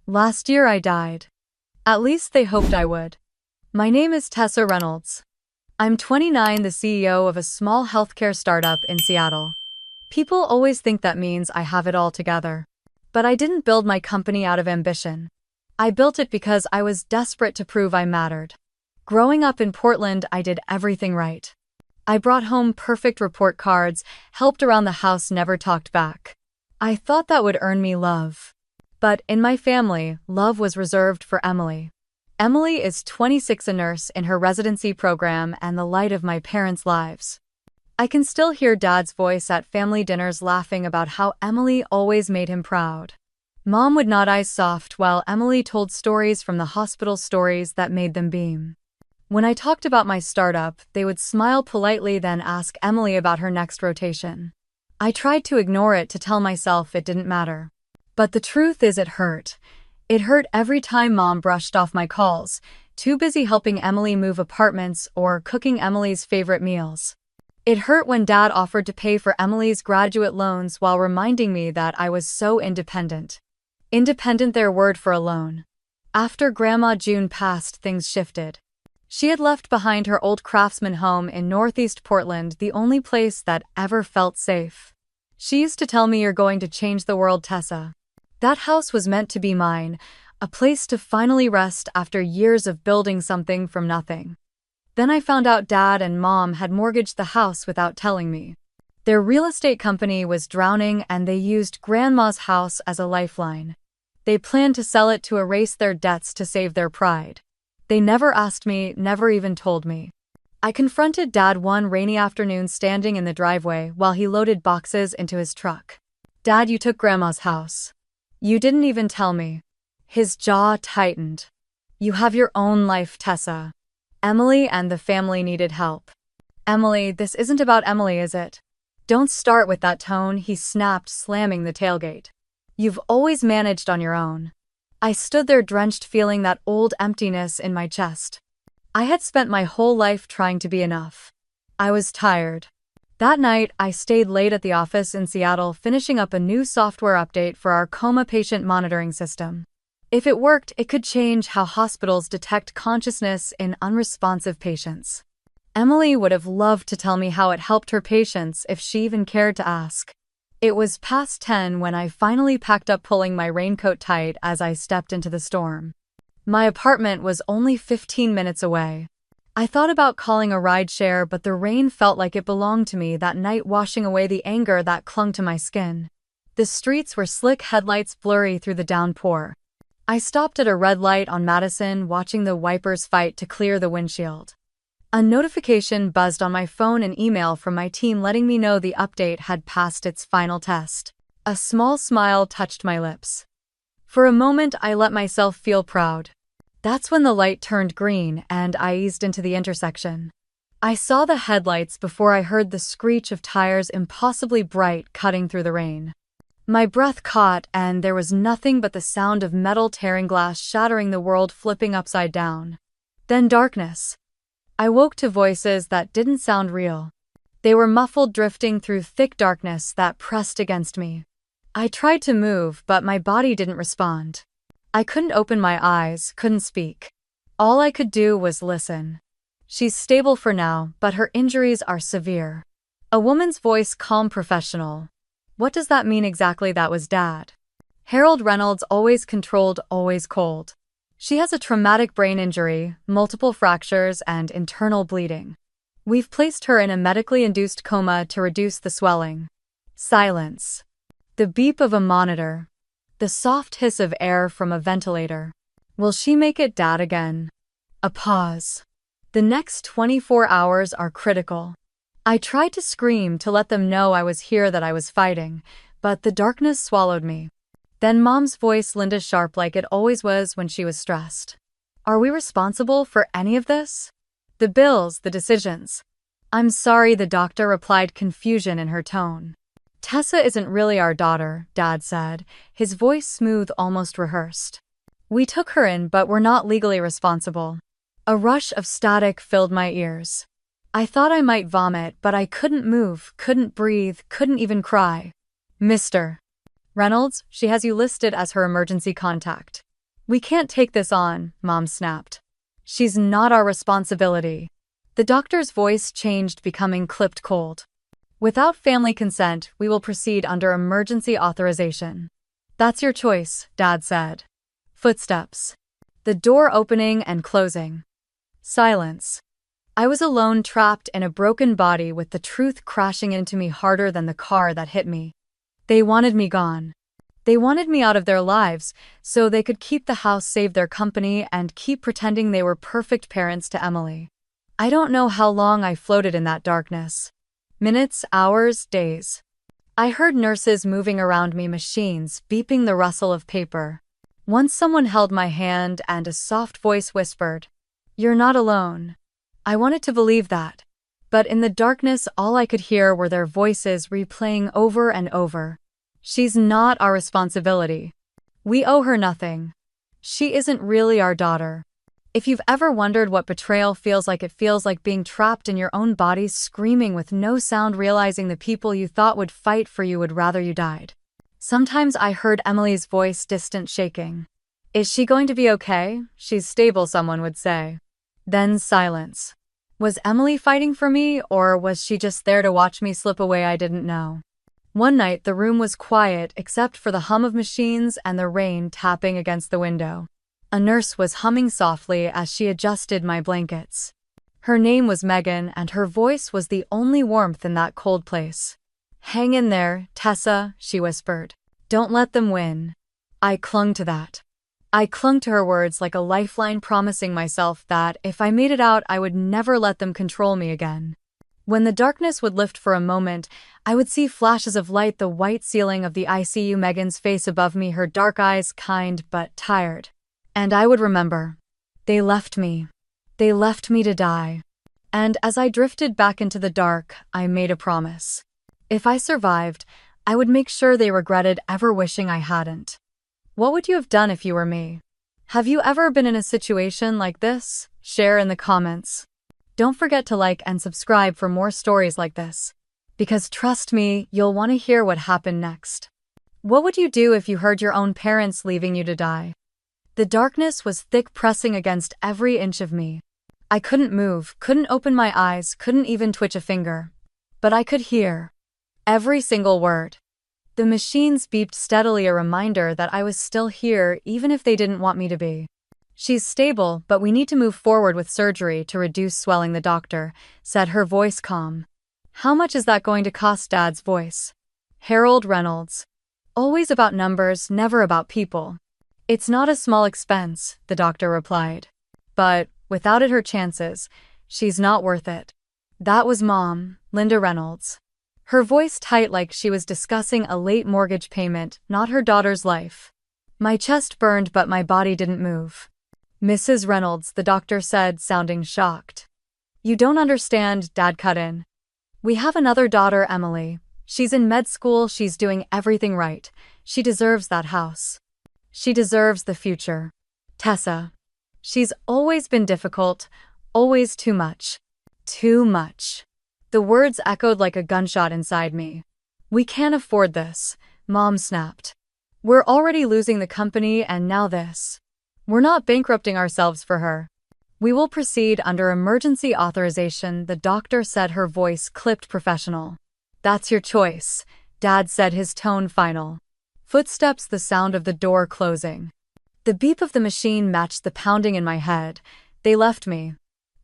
Last year I died. At least they hoped I would. My name is Tessa Reynolds. I'm 29, the CEO of a small healthcare startup in Seattle. People always think that means I have it all together. But I didn't build my company out of ambition. I built it because I was desperate to prove I mattered. Growing up in Portland, I did everything right. I brought home perfect report cards, helped around the house, never talked back. I thought that would earn me love. But in my family, love was reserved for Emily. Emily is 26, a nurse in her residency program and the light of my parents' lives. I can still hear Dad's voice at family dinners laughing about how Emily always made him proud. Mom would nod, eyes soft, while Emily told stories from the hospital, stories that made them beam. When I talked about my startup, they would smile politely, then ask Emily about her next rotation. I tried to ignore it, to tell myself it didn't matter. But the truth is, it hurt. It hurt every time Mom brushed off my calls, too busy helping Emily move apartments or cooking Emily's favorite meals. It hurt when Dad offered to pay for Emily's graduate loans while reminding me that I was so independent. Independent, their word for a loan. After Grandma June passed, things shifted. She had left behind her old Craftsman home in Northeast Portland, the only place that ever felt safe. She used to tell me, "You're going to change the world, Tessa." That house was meant to be mine, a place to finally rest after years of building something from nothing. Then I found out Dad and Mom had mortgaged the house without telling me. Their real estate company was drowning and they used Grandma's house as a lifeline. They planned to sell it to erase their debts to save their pride. They never asked me, never even told me. I confronted Dad one rainy afternoon standing in the driveway while he loaded boxes into his truck. "Dad, you took Grandma's house. You didn't even tell me." His jaw tightened. "You have your own life, Tessa. Emily and the family needed help." "Emily, this isn't about Emily, is it? Don't start with that tone," he snapped, slamming the tailgate. "You've always managed on your own." I stood there, drenched, feeling that old emptiness in my chest. I had spent my whole life trying to be enough. I was tired. That night, I stayed late at the office in Seattle, finishing up a new software update for our coma patient monitoring system. If it worked, it could change how hospitals detect consciousness in unresponsive patients. Emily would have loved to tell me how it helped her patients if she even cared to ask. It was past 10 when I finally packed up, pulling my raincoat tight as I stepped into the storm. My apartment was only 15 minutes away. I thought about calling a rideshare, but the rain felt like it belonged to me that night, washing away the anger that clung to my skin. The streets were slick, headlights blurry through the downpour. I stopped at a red light on Madison, watching the wipers fight to clear the windshield. A notification buzzed on my phone, an email from my team letting me know the update had passed its final test. A small smile touched my lips. For a moment, I let myself feel proud. That's when the light turned green and I eased into the intersection. I saw the headlights before I heard the screech of tires, impossibly bright, cutting through the rain. My breath caught, and there was nothing but the sound of metal tearing glass, shattering, the world flipping upside down. Then darkness. I woke to voices that didn't sound real. They were muffled, drifting through thick darkness that pressed against me. I tried to move, but my body didn't respond. I couldn't open my eyes, couldn't speak. All I could do was listen. "She's stable for now, but her injuries are severe." A woman's voice, calm, professional. "What does that mean exactly?" That was Dad. "Harold Reynolds, always controlled, always cold. She has a traumatic brain injury, multiple fractures, and internal bleeding. We've placed her in a medically induced coma to reduce the swelling." Silence. The beep of a monitor. The soft hiss of air from a ventilator. "Will she make it, Dad?" Again. A pause. "The next 24 hours are critical." I tried to scream to let them know I was here, that I was fighting, but the darkness swallowed me. Then Mom's voice, Linda, sharp like it always was when she was stressed. "Are we responsible for any of this? The bills, the decisions?" "I'm sorry," the doctor replied, confusion in her tone. "Tessa isn't really our daughter," Dad said, his voice smooth, almost rehearsed. "We took her in, but we're not legally responsible." A rush of static filled my ears. I thought I might vomit, but I couldn't move, couldn't breathe, couldn't even cry. "Mr. Reynolds, she has you listed as her emergency contact." We can't take this on, Mom snapped. She's not our responsibility. The doctor's voice changed, becoming clipped cold. Without family consent, we will proceed under emergency authorization. That's your choice, Dad said. Footsteps. The door opening and closing. Silence. I was alone, trapped in a broken body with the truth crashing into me harder than the car that hit me. They wanted me gone. They wanted me out of their lives so they could keep the house, save their company, and keep pretending they were perfect parents to Emily. I don't know how long I floated in that darkness. Minutes, hours, days. I heard nurses moving around me, machines beeping, the rustle of paper. Once someone held my hand and a soft voice whispered, "You're not alone." I wanted to believe that. But in the darkness, all I could hear were their voices replaying over and over. She's not our responsibility. We owe her nothing. She isn't really our daughter. If you've ever wondered what betrayal feels like, it feels like being trapped in your own body, screaming with no sound, realizing the people you thought would fight for you would rather you died. Sometimes I heard Emily's voice, distant, shaking. "Is she going to be okay? She's stable," someone would say. Then silence. Was Emily fighting for me, or was she just there to watch me slip away? I didn't know. One night, the room was quiet except for the hum of machines and the rain tapping against the window. A nurse was humming softly as she adjusted my blankets. Her name was Megan, and her voice was the only warmth in that cold place. "Hang in there, Tessa," she whispered. "Don't let them win." I clung to that. I clung to her words like a lifeline, promising myself that if I made it out, I would never let them control me again. When the darkness would lift for a moment, I would see flashes of light, the white ceiling of the ICU, Megan's face above me, her dark eyes kind but tired. And I would remember. They left me. They left me to die. And as I drifted back into the dark, I made a promise. If I survived, I would make sure they regretted ever wishing I hadn't. What would you have done if you were me? Have you ever been in a situation like this? Share in the comments. Don't forget to like and subscribe for more stories like this. Because trust me, you'll want to hear what happened next. What would you do if you heard your own parents leaving you to die? The darkness was thick, pressing against every inch of me. I couldn't move, couldn't open my eyes, couldn't even twitch a finger. But I could hear every single word. The machines beeped steadily, a reminder that I was still here even if they didn't want me to be. "She's stable, but we need to move forward with surgery to reduce swelling," the doctor said, her voice calm. "How much is that going to cost?" Dad's voice. Harold Reynolds. Always about numbers, never about people. "It's not a small expense," the doctor replied. "But without it, her chances, she's not worth it." That was Mom, Linda Reynolds. Her voice tight, like she was discussing a late mortgage payment, not her daughter's life. My chest burned, but my body didn't move. "Mrs. Reynolds," the doctor said, sounding shocked. "You don't understand," Dad cut in. "We have another daughter, Emily. She's in med school, she's doing everything right. She deserves that house. She deserves the future. Tessa. She's always been difficult, always too much. Too much." The words echoed like a gunshot inside me. "We can't afford this," Mom snapped. "We're already losing the company, and now this. We're not bankrupting ourselves for her." "We will proceed under emergency authorization," the doctor said, her voice clipped, professional. "That's your choice," Dad said, his tone final. Footsteps, the sound of the door closing. The beep of the machine matched the pounding in my head. They left me.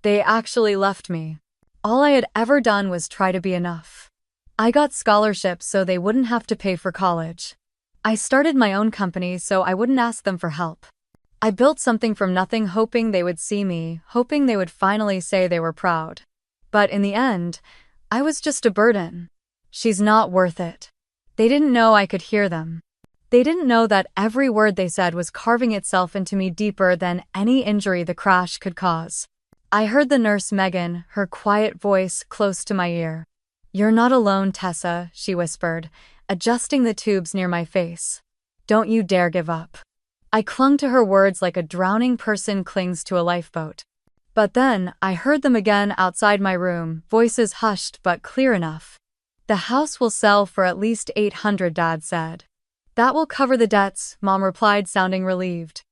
They actually left me. All I had ever done was try to be enough. I got scholarships so they wouldn't have to pay for college. I started my own company so I wouldn't ask them for help. I built something from nothing, hoping they would see me, hoping they would finally say they were proud. But in the end, I was just a burden. She's not worth it. They didn't know I could hear them. They didn't know that every word they said was carving itself into me deeper than any injury the crash could cause. I heard the nurse Megan, her quiet voice close to my ear. "You're not alone, Tessa," she whispered, adjusting the tubes near my face. "Don't you dare give up." I clung to her words like a drowning person clings to a lifeboat. But then, I heard them again outside my room, voices hushed but clear enough. "The house will sell for at least $800," Dad said. "That will cover the debts," Mom replied, sounding relieved.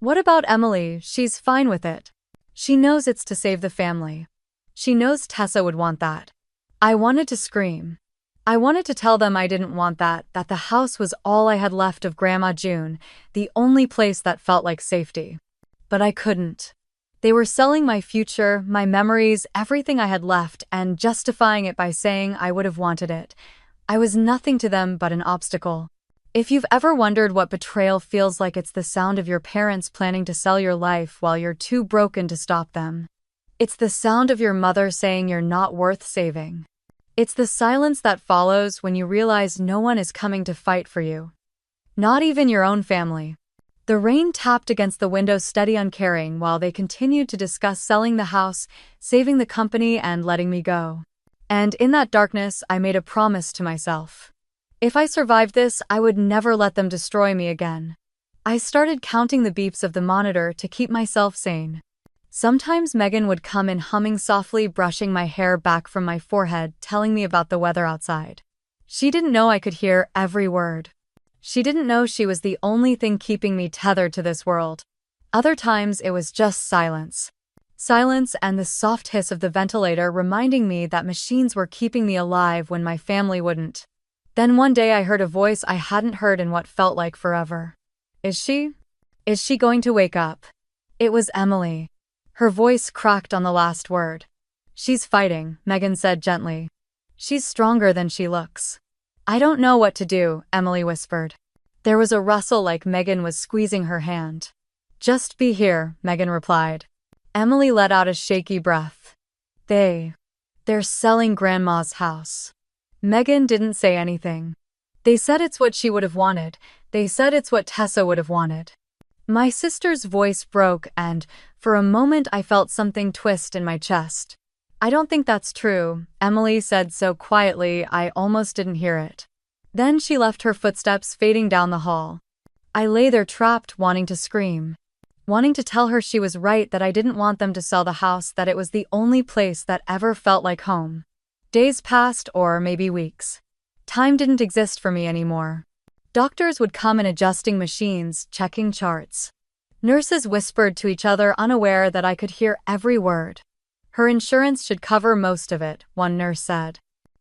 What about Emily? She's fine with it. She knows it's to save the family. She knows Tessa would want that. I wanted to scream. I wanted to tell them I didn't want that the house was all I had left of Grandma June, the only place that felt like safety. But I couldn't. They were selling my future, my memories, everything I had left, and justifying it by saying I would have wanted it. I was nothing to them but an obstacle. If you've ever wondered what betrayal feels like, it's the sound of your parents planning to sell your life while you're too broken to stop them. It's the sound of your mother saying you're not worth saving. It's the silence that follows when you realize no one is coming to fight for you. Not even your own family. The rain tapped against the window, steady, uncaring, while they continued to discuss selling the house, saving the company, and letting me go. And in that darkness, I made a promise to myself. If I survived this, I would never let them destroy me again. I started counting the beeps of the monitor to keep myself sane. Sometimes Megan would come in humming softly, brushing my hair back from my forehead, telling me about the weather outside. She didn't know I could hear every word. She didn't know she was the only thing keeping me tethered to this world. Other times it was just silence. Silence and the soft hiss of the ventilator reminding me that machines were keeping me alive when my family wouldn't. Then one day I heard a voice I hadn't heard in what felt like forever. Is she going to wake up? It was Emily. Her voice cracked on the last word. She's fighting, Megan said gently. She's stronger than she looks. I don't know what to do, Emily whispered. There was a rustle like Megan was squeezing her hand. Just be here, Megan replied. Emily let out a shaky breath. They're selling Grandma's house. Megan didn't say anything. They said it's what she would have wanted. They said it's what Tessa would have wanted. My sister's voice broke, and for a moment I felt something twist in my chest. I don't think that's true, Emily said so quietly I almost didn't hear it. Then she left, her footsteps fading down the hall. I lay there trapped, wanting to scream. Wanting to tell her she was right, that I didn't want them to sell the house, that it was the only place that ever felt like home. Days passed, or maybe weeks. Time didn't exist for me anymore. Doctors would come in adjusting machines, checking charts. Nurses whispered to each other, unaware that I could hear every word. Her insurance should cover most of it, one nurse said.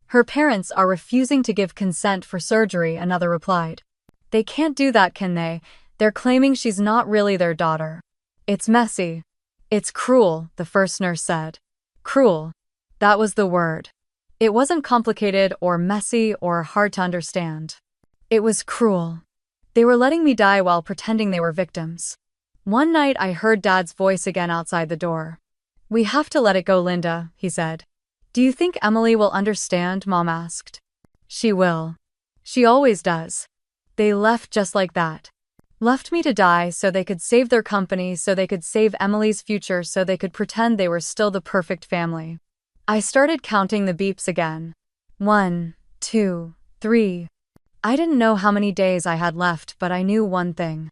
Her parents are refusing to give consent for surgery, another replied. They can't do that, can they? They're claiming she's not really their daughter. It's messy. It's cruel, the first nurse said. Cruel. That was the word. It wasn't complicated or messy or hard to understand. It was cruel. They were letting me die while pretending they were victims. One night I heard Dad's voice again outside the door. We have to let it go, Linda, he said. Do you think Emily will understand? Mom asked. She will. She always does. They left just like that. Left me to die so they could save their company, so they could save Emily's future, so they could pretend they were still the perfect family. I started counting the beeps again. 1, 2, 3. I didn't know how many days I had left, but I knew one thing.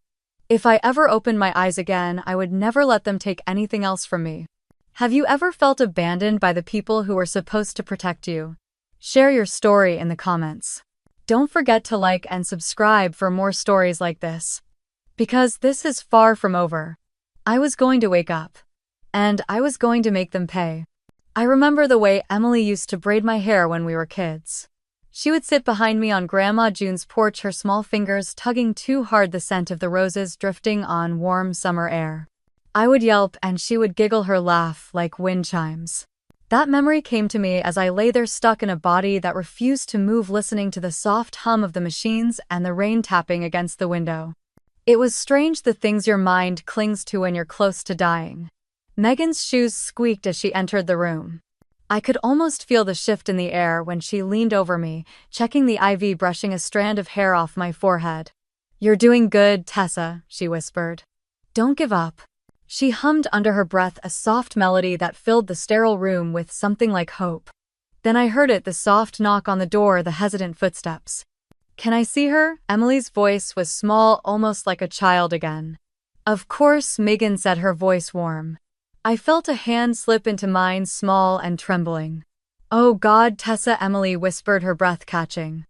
If I ever opened my eyes again, I would never let them take anything else from me. Have you ever felt abandoned by the people who were supposed to protect you? Share your story in the comments. Don't forget to like and subscribe for more stories like this. Because this is far from over. I was going to wake up. And I was going to make them pay. I remember the way Emily used to braid my hair when we were kids. She would sit behind me on Grandma June's porch, her small fingers tugging too hard, the scent of the roses drifting on warm summer air. I would yelp and she would giggle, her laugh like wind chimes. That memory came to me as I lay there stuck in a body that refused to move, listening to the soft hum of the machines and the rain tapping against the window. It was strange, the things your mind clings to when you're close to dying. Megan's shoes squeaked as she entered the room. I could almost feel the shift in the air when she leaned over me, checking the IV, brushing a strand of hair off my forehead. You're doing good, Tessa, she whispered. Don't give up. She hummed under her breath, a soft melody that filled the sterile room with something like hope. Then I heard it, the soft knock on the door, the hesitant footsteps. Can I see her? Emily's voice was small, almost like a child again. Of course, Megan said, her voice warm. I felt a hand slip into mine, small and trembling. Oh God, Tessa, Emily whispered, her breath catching.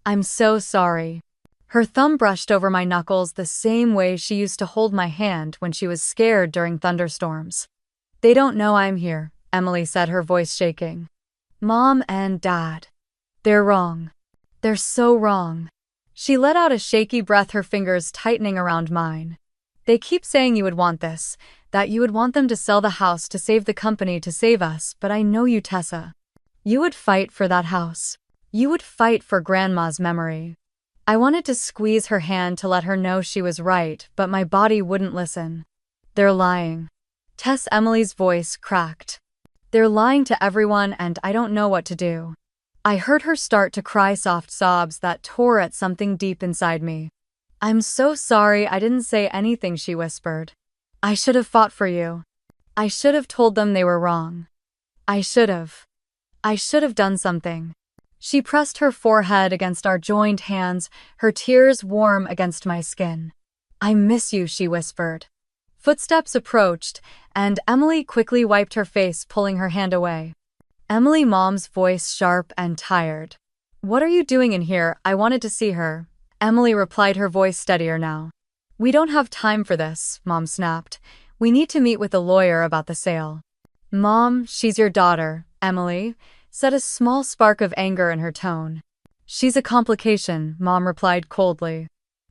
I'm so sorry. Her thumb brushed over my knuckles the same way she used to hold my hand when she was scared during thunderstorms. "They don't know I'm here," Emily said, her voice shaking. "Mom and Dad. They're wrong. They're so wrong." She let out a shaky breath, her fingers tightening around mine. "They keep saying you would want this, that you would want them to sell the house to save the company, to save us, but I know you, Tessa. You would fight for that house. You would fight for Grandma's memory." I wanted to squeeze her hand to let her know she was right, but my body wouldn't listen. "They're lying." Tess, Emily's voice cracked. "They're lying to everyone, and I don't know what to do." I heard her start to cry, soft sobs that tore at something deep inside me. "I'm so sorry I didn't say anything," she whispered. "I should have fought for you. I should have told them they were wrong. I should have done something." She pressed her forehead against our joined hands, her tears warm against my skin. "I miss you," she whispered. Footsteps approached, and Emily quickly wiped her face, pulling her hand away. Emily, Mom's voice sharp and tired. "What are you doing in here? I wanted to see her." Emily replied, her voice steadier now. "We don't have time for this," Mom snapped. "We need to meet with a lawyer about the sale." "Mom, she's your daughter," Emily said, a small spark of anger in her tone. "She's a complication," Mom replied coldly.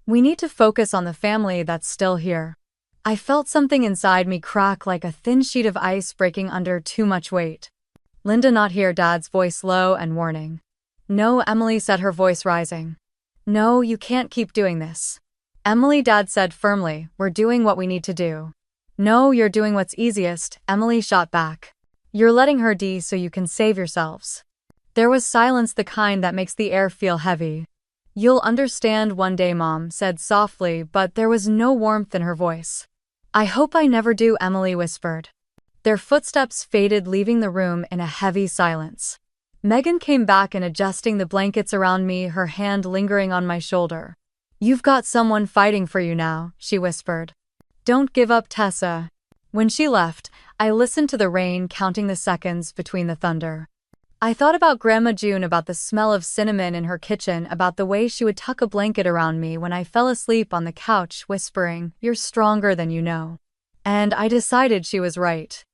"We need to focus on the family that's still here." I felt something inside me crack like a thin sheet of ice breaking under too much weight. "Linda not here," Dad's voice low and warning. "No," Emily said, her voice rising. "No, you can't keep doing this." "Emily," Dad said firmly, "we're doing what we need to do." "No, you're doing what's easiest," Emily shot back. "You're letting her die so you can save yourselves." There was silence, the kind that makes the air feel heavy. "You'll understand one day," Mom said softly, but there was no warmth in her voice. "I hope I never do," Emily whispered. Their footsteps faded, leaving the room in a heavy silence. Megan came back and adjusting the blankets around me, her hand lingering on my shoulder. "You've got someone fighting for you now," she whispered. "Don't give up, Tessa." When she left, I listened to the rain, counting the seconds between the thunder. I thought about Grandma June, about the smell of cinnamon in her kitchen, about the way she would tuck a blanket around me when I fell asleep on the couch, whispering, "You're stronger than you know." And I decided she was right.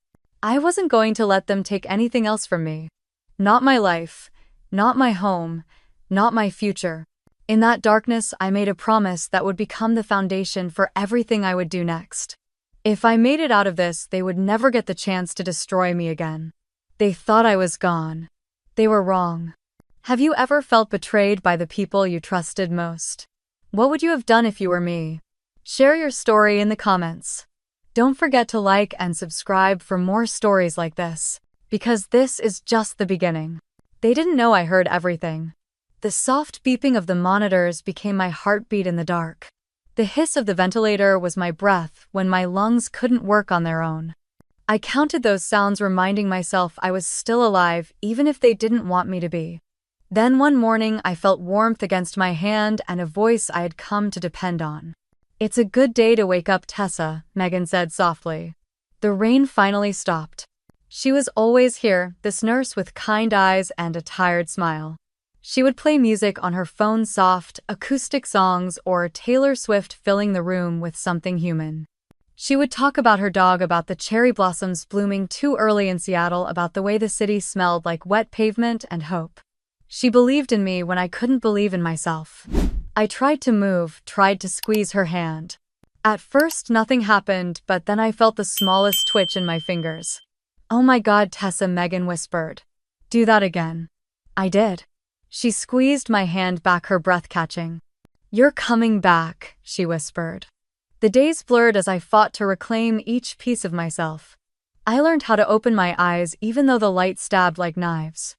I wasn't going to let them take anything else from me. Not my life, not my home, not my future. In that darkness, I made a promise that would become the foundation for everything I would do next. If I made it out of this, they would never get the chance to destroy me again. They thought I was gone. They were wrong. Have you ever felt betrayed by the people you trusted most? What would you have done if you were me? Share your story in the comments. Don't forget to like and subscribe for more stories like this, because this is just the beginning. They didn't know I heard everything. The soft beeping of the monitors became my heartbeat in the dark. The hiss of the ventilator was my breath when my lungs couldn't work on their own. I counted those sounds, reminding myself I was still alive, even if they didn't want me to be. Then one morning I felt warmth against my hand and a voice I had come to depend on. "It's a good day to wake up, Tessa," Megan said softly. The rain finally stopped. She was always here, this nurse with kind eyes and a tired smile. She would play music on her phone, soft, acoustic songs, or Taylor Swift, filling the room with something human. She would talk about her dog, about the cherry blossoms blooming too early in Seattle, about the way the city smelled like wet pavement and hope. She believed in me when I couldn't believe in myself. I tried to move, tried to squeeze her hand. At first, nothing happened, but then I felt the smallest twitch in my fingers. "Oh my God, Tessa," Megan whispered. "Do that again." I did. She squeezed my hand back, her breath catching. "You're coming back," she whispered. The days blurred as I fought to reclaim each piece of myself. I learned how to open my eyes even though the light stabbed like knives.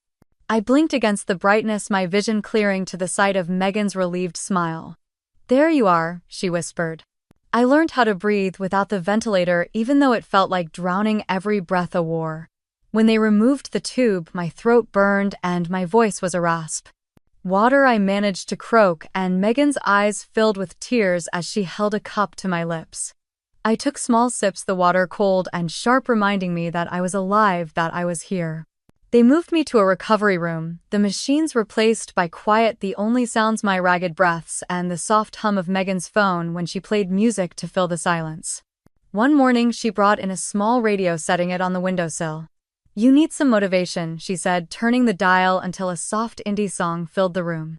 I blinked against the brightness, my vision clearing to the sight of Megan's relieved smile. "There you are," she whispered. I learned how to breathe without the ventilator, even though it felt like drowning every breath a war. When they removed the tube, my throat burned and my voice was a rasp. "Water," I managed to croak, and Megan's eyes filled with tears as she held a cup to my lips. I took small sips, the water cold and sharp, reminding me that I was alive, that I was here. They moved me to a recovery room, the machines replaced by quiet, the only sounds my ragged breaths and the soft hum of Megan's phone when she played music to fill the silence. One morning, she brought in a small radio, setting it on the windowsill. "You need some motivation," she said, turning the dial until a soft indie song filled the room.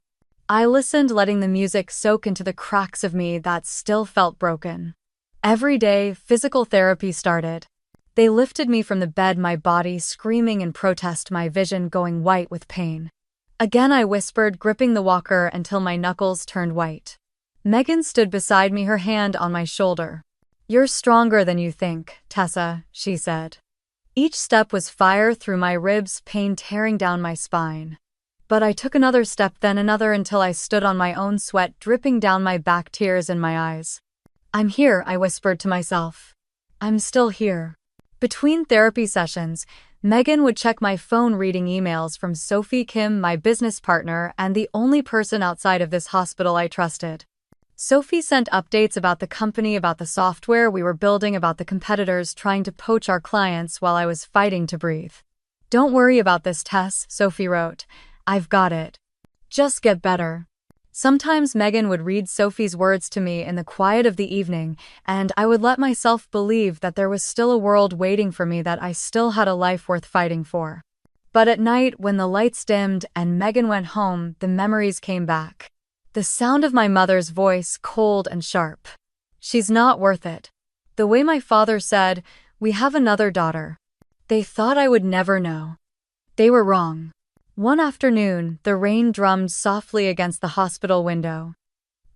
I listened, letting the music soak into the cracks of me that still felt broken. Every day, physical therapy started. They lifted me from the bed, my body screaming in protest, my vision going white with pain. Again I whispered, gripping the walker until my knuckles turned white. Megan stood beside me, her hand on my shoulder. "You're stronger than you think, Tessa," she said. Each step was fire through my ribs, pain tearing down my spine. But I took another step, then another, until I stood on my own, sweat dripping down my back, tears in my eyes. "I'm here," I whispered to myself. "I'm still here." Between therapy sessions, Megan would check my phone, reading emails from Sophie Kim, my business partner and the only person outside of this hospital I trusted. Sophie sent updates about the company, about the software we were building, about the competitors trying to poach our clients while I was fighting to breathe. "Don't worry about this, Tess," Sophie wrote. "I've got it. Just get better." Sometimes Megan would read Sophie's words to me in the quiet of the evening, and I would let myself believe that there was still a world waiting for me, that I still had a life worth fighting for. But at night, when the lights dimmed and Megan went home, the memories came back. The sound of my mother's voice, cold and sharp. "She's not worth it." The way my father said, "We have another daughter." They thought I would never know. They were wrong. One afternoon, the rain drummed softly against the hospital window.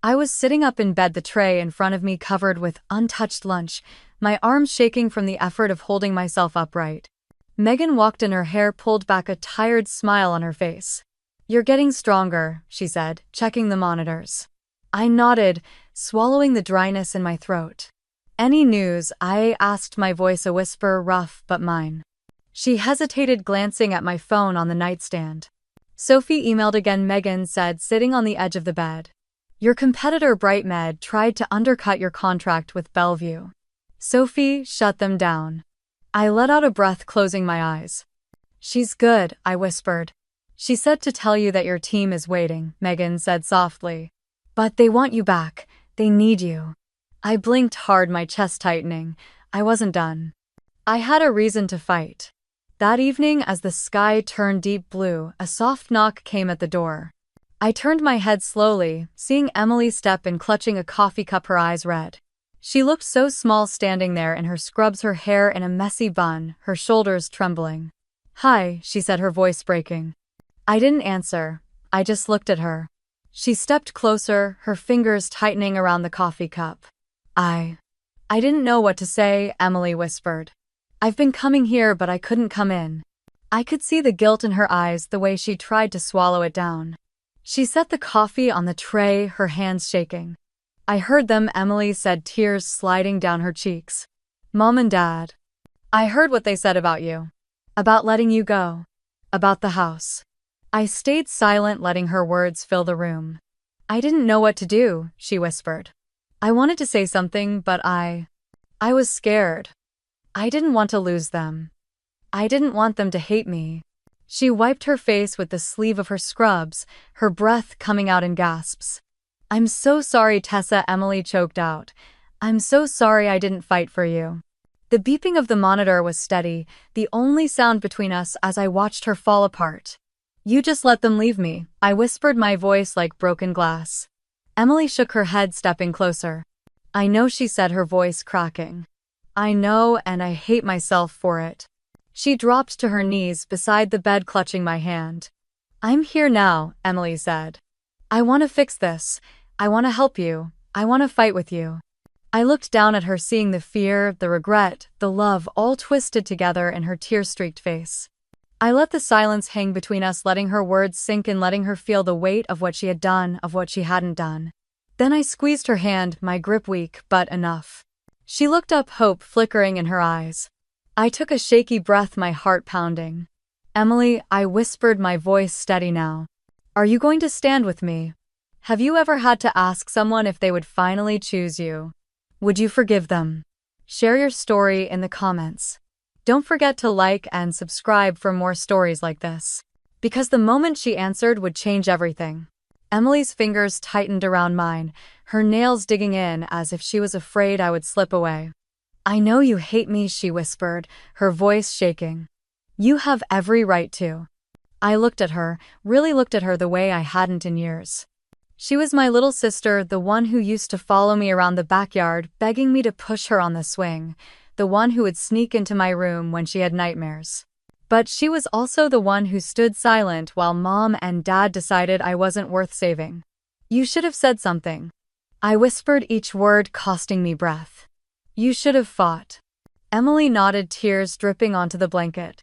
I was sitting up in bed, the tray in front of me covered with untouched lunch, my arms shaking from the effort of holding myself upright. Megan walked in, her hair pulled back, a tired smile on her face. "You're getting stronger," she said, checking the monitors. I nodded, swallowing the dryness in my throat. "Any news?" I asked, my voice a whisper, rough but mine. She hesitated, glancing at my phone on the nightstand. "Sophie emailed again," Megan said, sitting on the edge of the bed. "Your competitor BrightMed tried to undercut your contract with Bellevue. Sophie shut them down." I let out a breath, closing my eyes. "She's good," I whispered. "She said to tell you that your team is waiting," Megan said softly. "But they want you back. They need you." I blinked hard, my chest tightening. I wasn't done. I had a reason to fight. That evening, as the sky turned deep blue, a soft knock came at the door. I turned my head slowly, seeing Emily step in, clutching a coffee cup, her eyes red. She looked so small standing there in her scrubs, her hair in a messy bun, her shoulders trembling. "Hi," she said, her voice breaking. I didn't answer. I just looked at her. She stepped closer, her fingers tightening around the coffee cup. I didn't know what to say," Emily whispered. "I've been coming here, but I couldn't come in." I could see the guilt in her eyes, the way she tried to swallow it down. She set the coffee on the tray, her hands shaking. "I heard them," Emily said, tears sliding down her cheeks. "Mom and Dad. I heard what they said about you. About letting you go. About the house." I stayed silent, letting her words fill the room. "I didn't know what to do," she whispered. "I wanted to say something, but I was scared. I didn't want to lose them. I didn't want them to hate me." She wiped her face with the sleeve of her scrubs, her breath coming out in gasps. "I'm so sorry, Tessa," Emily choked out. "I'm so sorry I didn't fight for you." The beeping of the monitor was steady, the only sound between us, as I watched her fall apart. "You just let them leave me," I whispered, my voice like broken glass. Emily shook her head, stepping closer. "I know," she said, her voice cracking. "I know, and I hate myself for it." She dropped to her knees beside the bed, clutching my hand. "I'm here now," Emily said. "I want to fix this. I want to help you. I want to fight with you." I looked down at her, seeing the fear, the regret, the love all twisted together in her tear-streaked face. I let the silence hang between us, letting her words sink in, letting her feel the weight of what she had done, of what she hadn't done. Then I squeezed her hand, my grip weak, but enough. She looked up, hope flickering in her eyes. I took a shaky breath, my heart pounding. "Emily," I whispered, my voice steady now. "Are you going to stand with me? Have you ever had to ask someone if they would finally choose you? Would you forgive them?" Share your story in the comments. Don't forget to like and subscribe for more stories like this. Because the moment she answered would change everything. Emily's fingers tightened around mine, her nails digging in as if she was afraid I would slip away. I know you hate me, she whispered, her voice shaking. You have every right to. I looked at her, really looked at her the way I hadn't in years. She was my little sister, the one who used to follow me around the backyard, begging me to push her on the swing, the one who would sneak into my room when she had nightmares. But she was also the one who stood silent while Mom and Dad decided I wasn't worth saving. You should have said something. I whispered, each word costing me breath. You should have fought. Emily nodded, tears dripping onto the blanket.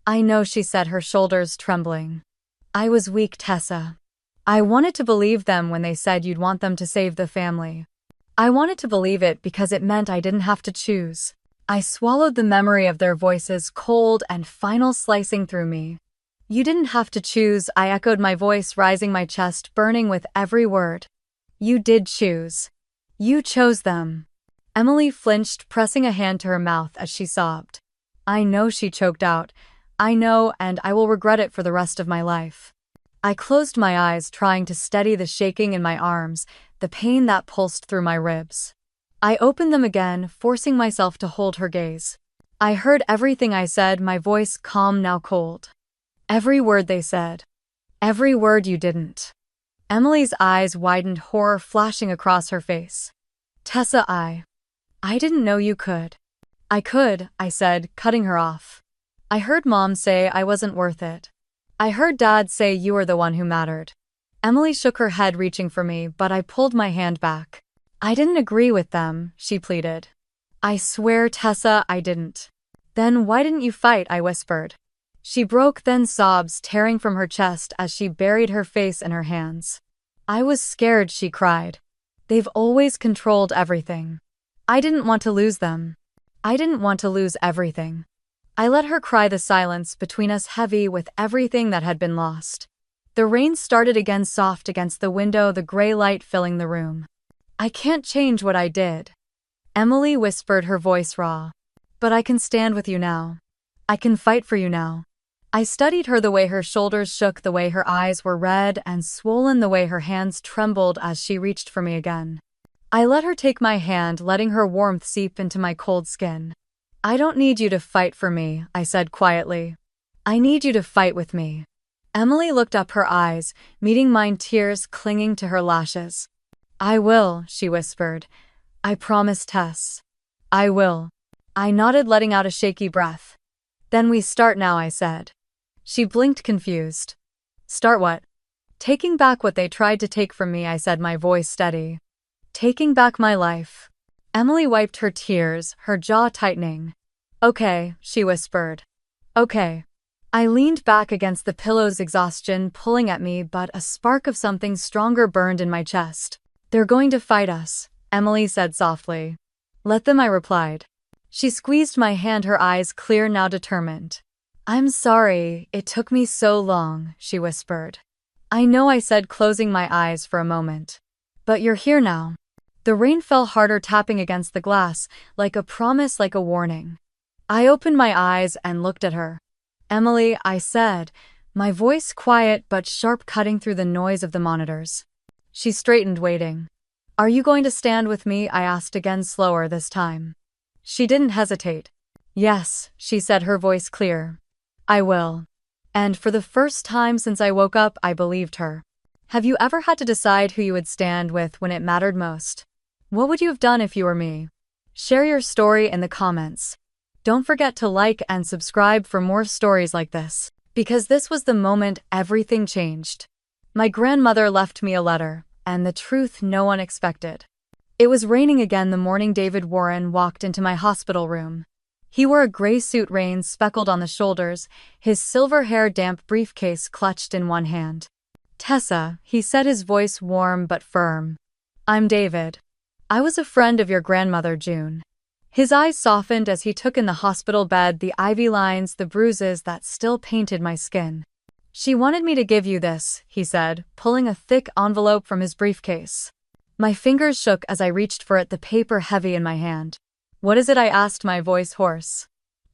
I know, she said, her shoulders trembling. I was weak, Tessa. I wanted to believe them when they said you'd want them to save the family. I wanted to believe it because it meant I didn't have to choose. I swallowed the memory of their voices, cold and final, slicing through me. You didn't have to choose, I echoed, my voice rising, my chest burning with every word. You did choose. You chose them. Emily flinched, pressing a hand to her mouth as she sobbed. I know, she choked out. I know, and I will regret it for the rest of my life. I closed my eyes, trying to steady the shaking in my arms, the pain that pulsed through my ribs. I opened them again, forcing myself to hold her gaze. I heard everything I said, my voice calm, now cold. Every word they said. Every word you didn't. Emily's eyes widened, horror flashing across her face. Tessa, I didn't know you could. I could, I said, cutting her off. I heard Mom say I wasn't worth it. I heard Dad say you were the one who mattered. Emily shook her head, reaching for me, but I pulled my hand back. I didn't agree with them, she pleaded. I swear, Tessa, I didn't. Then why didn't you fight? I whispered. She broke, then sobs tearing from her chest as she buried her face in her hands. I was scared, she cried. They've always controlled everything. I didn't want to lose them. I didn't want to lose everything. I let her cry, the silence between us heavy with everything that had been lost. The rain started again, soft against the window, the gray light filling the room. I can't change what I did. Emily whispered, her voice raw. But I can stand with you now. I can fight for you now. I studied her, the way her shoulders shook, the way her eyes were red and swollen, the way her hands trembled as she reached for me again. I let her take my hand, letting her warmth seep into my cold skin. I don't need you to fight for me, I said quietly. I need you to fight with me. Emily looked up, her eyes meeting mine, tears clinging to her lashes. I will, she whispered. I promise, Tess. I will. I nodded, letting out a shaky breath. Then we start now, I said. She blinked, confused. Start what? Taking back what they tried to take from me, I said, my voice steady. Taking back my life. Emily wiped her tears, her jaw tightening. Okay, she whispered. Okay. I leaned back against the pillows, exhaustion pulling at me, but a spark of something stronger burned in my chest. They're going to fight us, Emily said softly. Let them, I replied. She squeezed my hand, her eyes clear, now determined. I'm sorry, it took me so long, she whispered. I know, I said, closing my eyes for a moment. But you're here now. The rain fell harder, tapping against the glass, like a promise, like a warning. I opened my eyes and looked at her. Emily, I said, my voice quiet but sharp, cutting through the noise of the monitors. She straightened, waiting. Are you going to stand with me? I asked again, slower this time. She didn't hesitate. Yes, she said, her voice clear. I will. And for the first time since I woke up, I believed her. Have you ever had to decide who you would stand with when it mattered most? What would you have done if you were me? Share your story in the comments. Don't forget to like and subscribe for more stories like this, because this was the moment everything changed. My grandmother left me a letter, and the truth no one expected. It was raining again the morning David Warren walked into my hospital room. He wore a gray suit, rain speckled on the shoulders, his silver hair damp, briefcase clutched in one hand. Tessa, he said, his voice warm but firm. I'm David. I was a friend of your grandmother, June. His eyes softened as he took in the hospital bed, the ivy lines, the bruises that still painted my skin. She wanted me to give you this, he said, pulling a thick envelope from his briefcase. My fingers shook as I reached for it, the paper heavy in my hand. What is it? I asked, my voice hoarse.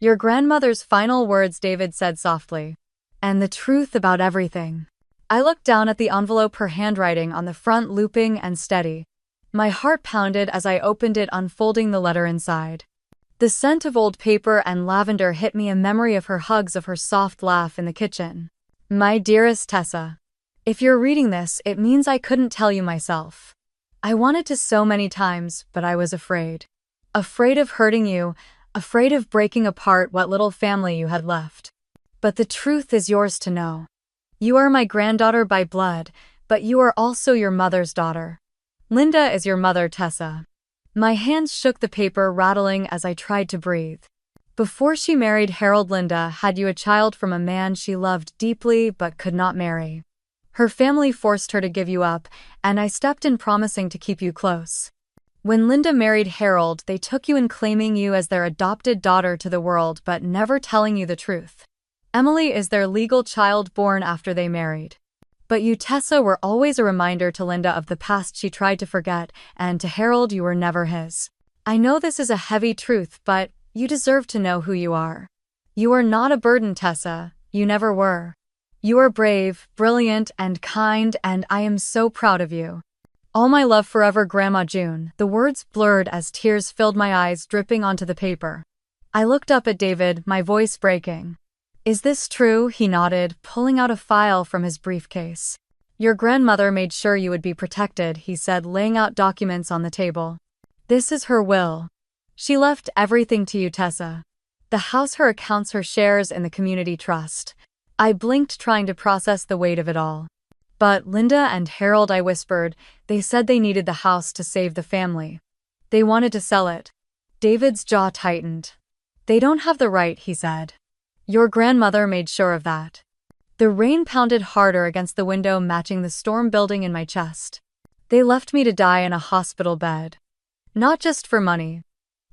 Your grandmother's final words, David said softly. And the truth about everything. I looked down at the envelope, her handwriting on the front looping and steady. My heart pounded as I opened it, unfolding the letter inside. The scent of old paper and lavender hit me, a memory of her hugs, of her soft laugh in the kitchen. My dearest Tessa, if you're reading this, it means I couldn't tell you myself. I wanted to so many times, but I was afraid. Afraid of hurting you, afraid of breaking apart what little family you had left. But the truth is yours to know. You are my granddaughter by blood, but you are also your mother's daughter. Linda is your mother, Tessa. My hands shook the paper, rattling as I tried to breathe. Before she married Harold, Linda had you a child from a man she loved deeply but could not marry. Her family forced her to give you up, and I stepped in, promising to keep you close. When Linda married Harold, they took you in, claiming you as their adopted daughter to the world but never telling you the truth. Emily is their legal child, born after they married. But you, Tessa, were always a reminder to Linda of the past she tried to forget, and to Harold you were never his. I know this is a heavy truth, but you deserve to know who you are. You are not a burden, Tessa. You never were. You are brave, brilliant, and kind, and I am so proud of you. All my love forever, Grandma June. The words blurred as tears filled my eyes, dripping onto the paper. I looked up at David, my voice breaking. Is this true? He nodded, pulling out a file from his briefcase. Your grandmother made sure you would be protected, he said, laying out documents on the table. This is her will. She left everything to you, Tessa. The house, her accounts, her shares in the community trust. I blinked, trying to process the weight of it all. But Linda and Harold, I whispered, they said they needed the house to save the family. They wanted to sell it. David's jaw tightened. They don't have the right, he said. Your grandmother made sure of that. The rain pounded harder against the window, matching the storm building in my chest. They left me to die in a hospital bed. Not just for money.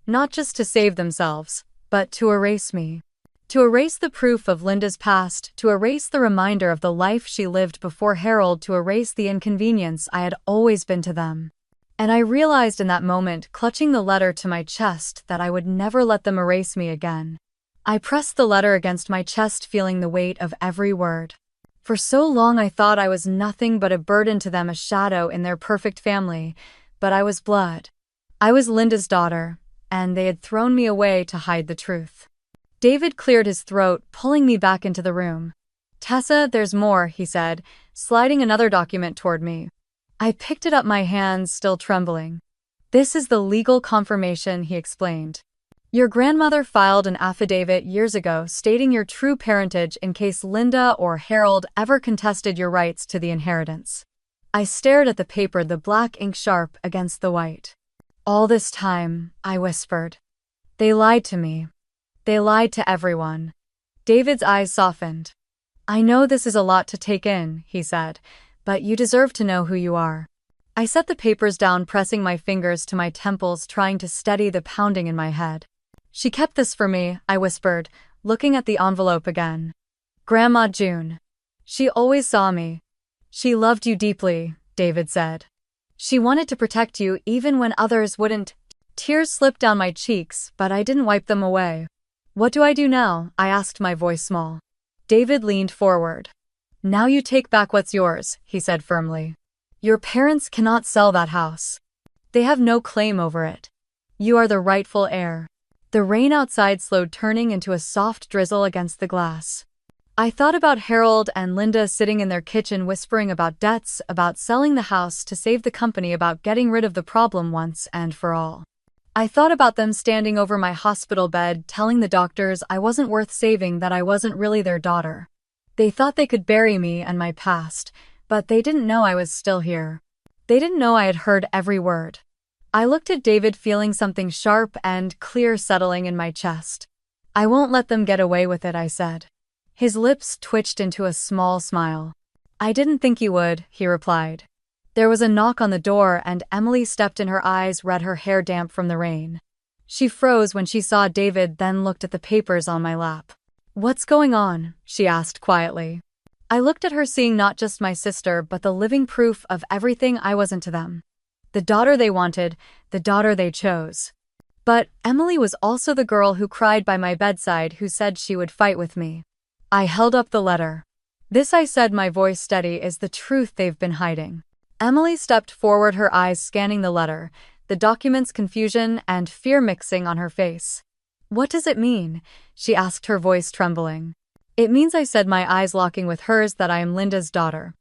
Not just to save themselves, but to erase me. To erase the proof of Linda's past, to erase the reminder of the life she lived before Harold, to erase the inconvenience I had always been to them. And I realized in that moment, clutching the letter to my chest, that I would never let them erase me again. I pressed the letter against my chest, feeling the weight of every word. For so long I thought I was nothing but a burden to them, a shadow in their perfect family, but I was blood. I was Linda's daughter, and they had thrown me away to hide the truth. David cleared his throat, pulling me back into the room. Tessa, there's more, he said, sliding another document toward me. I picked it up, my hands still trembling. This is the legal confirmation, he explained. Your grandmother filed an affidavit years ago stating your true parentage in case Linda or Harold ever contested your rights to the inheritance. I stared at the paper, the black ink sharp against the white. All this time, I whispered. They lied to me. They lied to everyone. David's eyes softened. I know this is a lot to take in, he said, but you deserve to know who you are. I set the papers down, pressing my fingers to my temples, trying to steady the pounding in my head. She kept this for me, I whispered, looking at the envelope again. Grandma June. She always saw me. She loved you deeply, David said. She wanted to protect you even when others wouldn't. Tears slipped down my cheeks, but I didn't wipe them away. What do I do now? I asked, my voice small. David leaned forward. Now you take back what's yours, he said firmly. Your parents cannot sell that house. They have no claim over it. You are the rightful heir. The rain outside slowed, turning into a soft drizzle against the glass. I thought about Harold and Linda sitting in their kitchen, whispering about debts, about selling the house to save the company, about getting rid of the problem once and for all. I thought about them standing over my hospital bed, telling the doctors I wasn't worth saving, that I wasn't really their daughter. They thought they could bury me and my past, but they didn't know I was still here. They didn't know I had heard every word. I looked at David, feeling something sharp and clear settling in my chest. I won't let them get away with it, I said. His lips twitched into a small smile. I didn't think you would, he replied. There was a knock on the door and Emily stepped in, her eyes red, her hair damp from the rain. She froze when she saw David, then looked at the papers on my lap. What's going on? She asked quietly. I looked at her, seeing not just my sister but the living proof of everything I wasn't to them. The daughter they wanted, the daughter they chose. But Emily was also the girl who cried by my bedside who said she would fight with me. I held up the letter. This, I said, my voice steady, is the truth they've been hiding. Emily stepped forward, her eyes scanning the letter, the document's confusion and fear mixing on her face. What does it mean? She asked, her voice trembling. It means, I said, my eyes locking with hers, that I am Linda's daughter.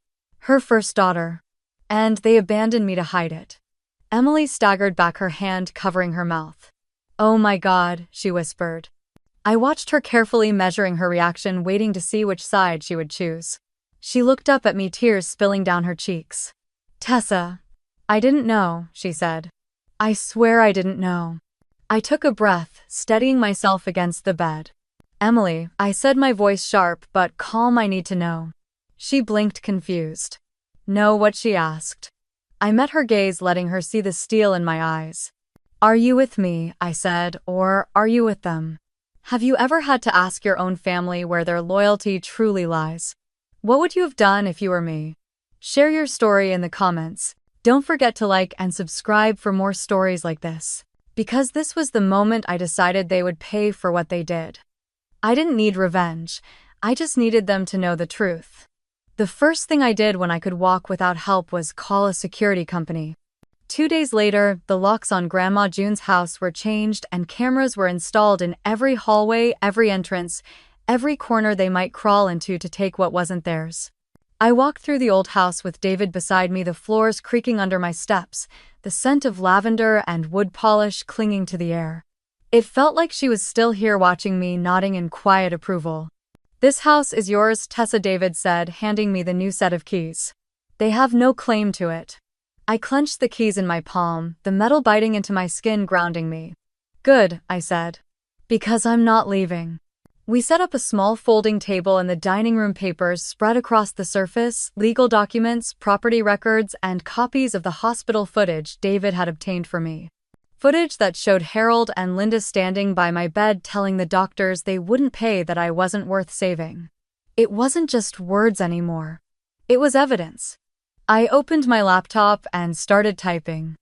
Her first daughter. And they abandoned me to hide it. Emily staggered back, her hand covering her mouth. Oh my God, she whispered. I watched her carefully, measuring her reaction, waiting to see which side she would choose. She looked up at me, tears spilling down her cheeks. Tessa. I didn't know, she said. I swear I didn't know. I took a breath, steadying myself against the bed. Emily, I said, my voice sharp but calm, I need to know. She blinked, confused. Know what? She asked. I met her gaze, letting her see the steel in my eyes. Are you with me, I said, or are you with them? Have you ever had to ask your own family where their loyalty truly lies? What would you have done if you were me? Share your story in the comments. Don't forget to like and subscribe for more stories like this. Because this was the moment I decided they would pay for what they did. I didn't need revenge. I just needed them to know the truth. The first thing I did when I could walk without help was call a security company. 2 days later, the locks on Grandma June's house were changed and cameras were installed in every hallway, every entrance, every corner they might crawl into to take what wasn't theirs. I walked through the old house with David beside me, the floors creaking under my steps, the scent of lavender and wood polish clinging to the air. It felt like she was still here, watching me, nodding in quiet approval. This house is yours, Tessa, David said, handing me the new set of keys. They have no claim to it. I clenched the keys in my palm, the metal biting into my skin, grounding me. Good, I said. Because I'm not leaving. We set up a small folding table in the dining room, papers spread across the surface, legal documents, property records, and copies of the hospital footage David had obtained for me. Footage that showed Harold and Linda standing by my bed telling the doctors they wouldn't pay, that I wasn't worth saving. It wasn't just words anymore. It was evidence. I opened my laptop and started typing.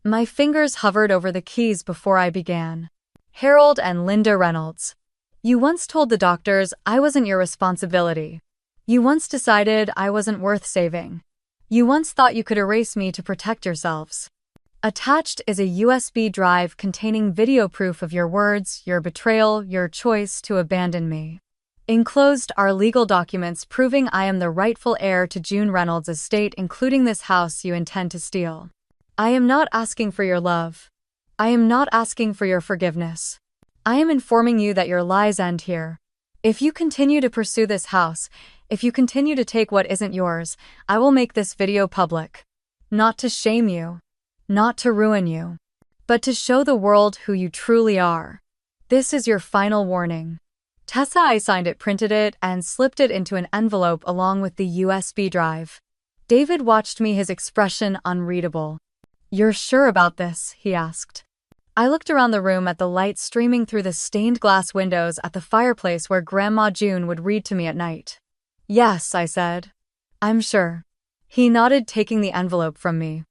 My fingers hovered over the keys before I began. Harold and Linda Reynolds. You once told the doctors I wasn't your responsibility. You once decided I wasn't worth saving. You once thought you could erase me to protect yourselves. Attached is a USB drive containing video proof of your words, your betrayal, your choice to abandon me. Enclosed are legal documents proving I am the rightful heir to June Reynolds' estate, including this house you intend to steal. I am not asking for your love. I am not asking for your forgiveness. I am informing you that your lies end here. If you continue to pursue this house, if you continue to take what isn't yours, I will make this video public. Not to shame you. Not to ruin you. But to show the world who you truly are. This is your final warning. Tessa. I signed it, printed it, and slipped it into an envelope along with the USB drive. David watched me, his expression unreadable. You're sure about this? He asked. I looked around the room at the light streaming through the stained glass windows, at the fireplace where Grandma June would read to me at night. Yes, I said. I'm sure. He nodded, taking the envelope from me.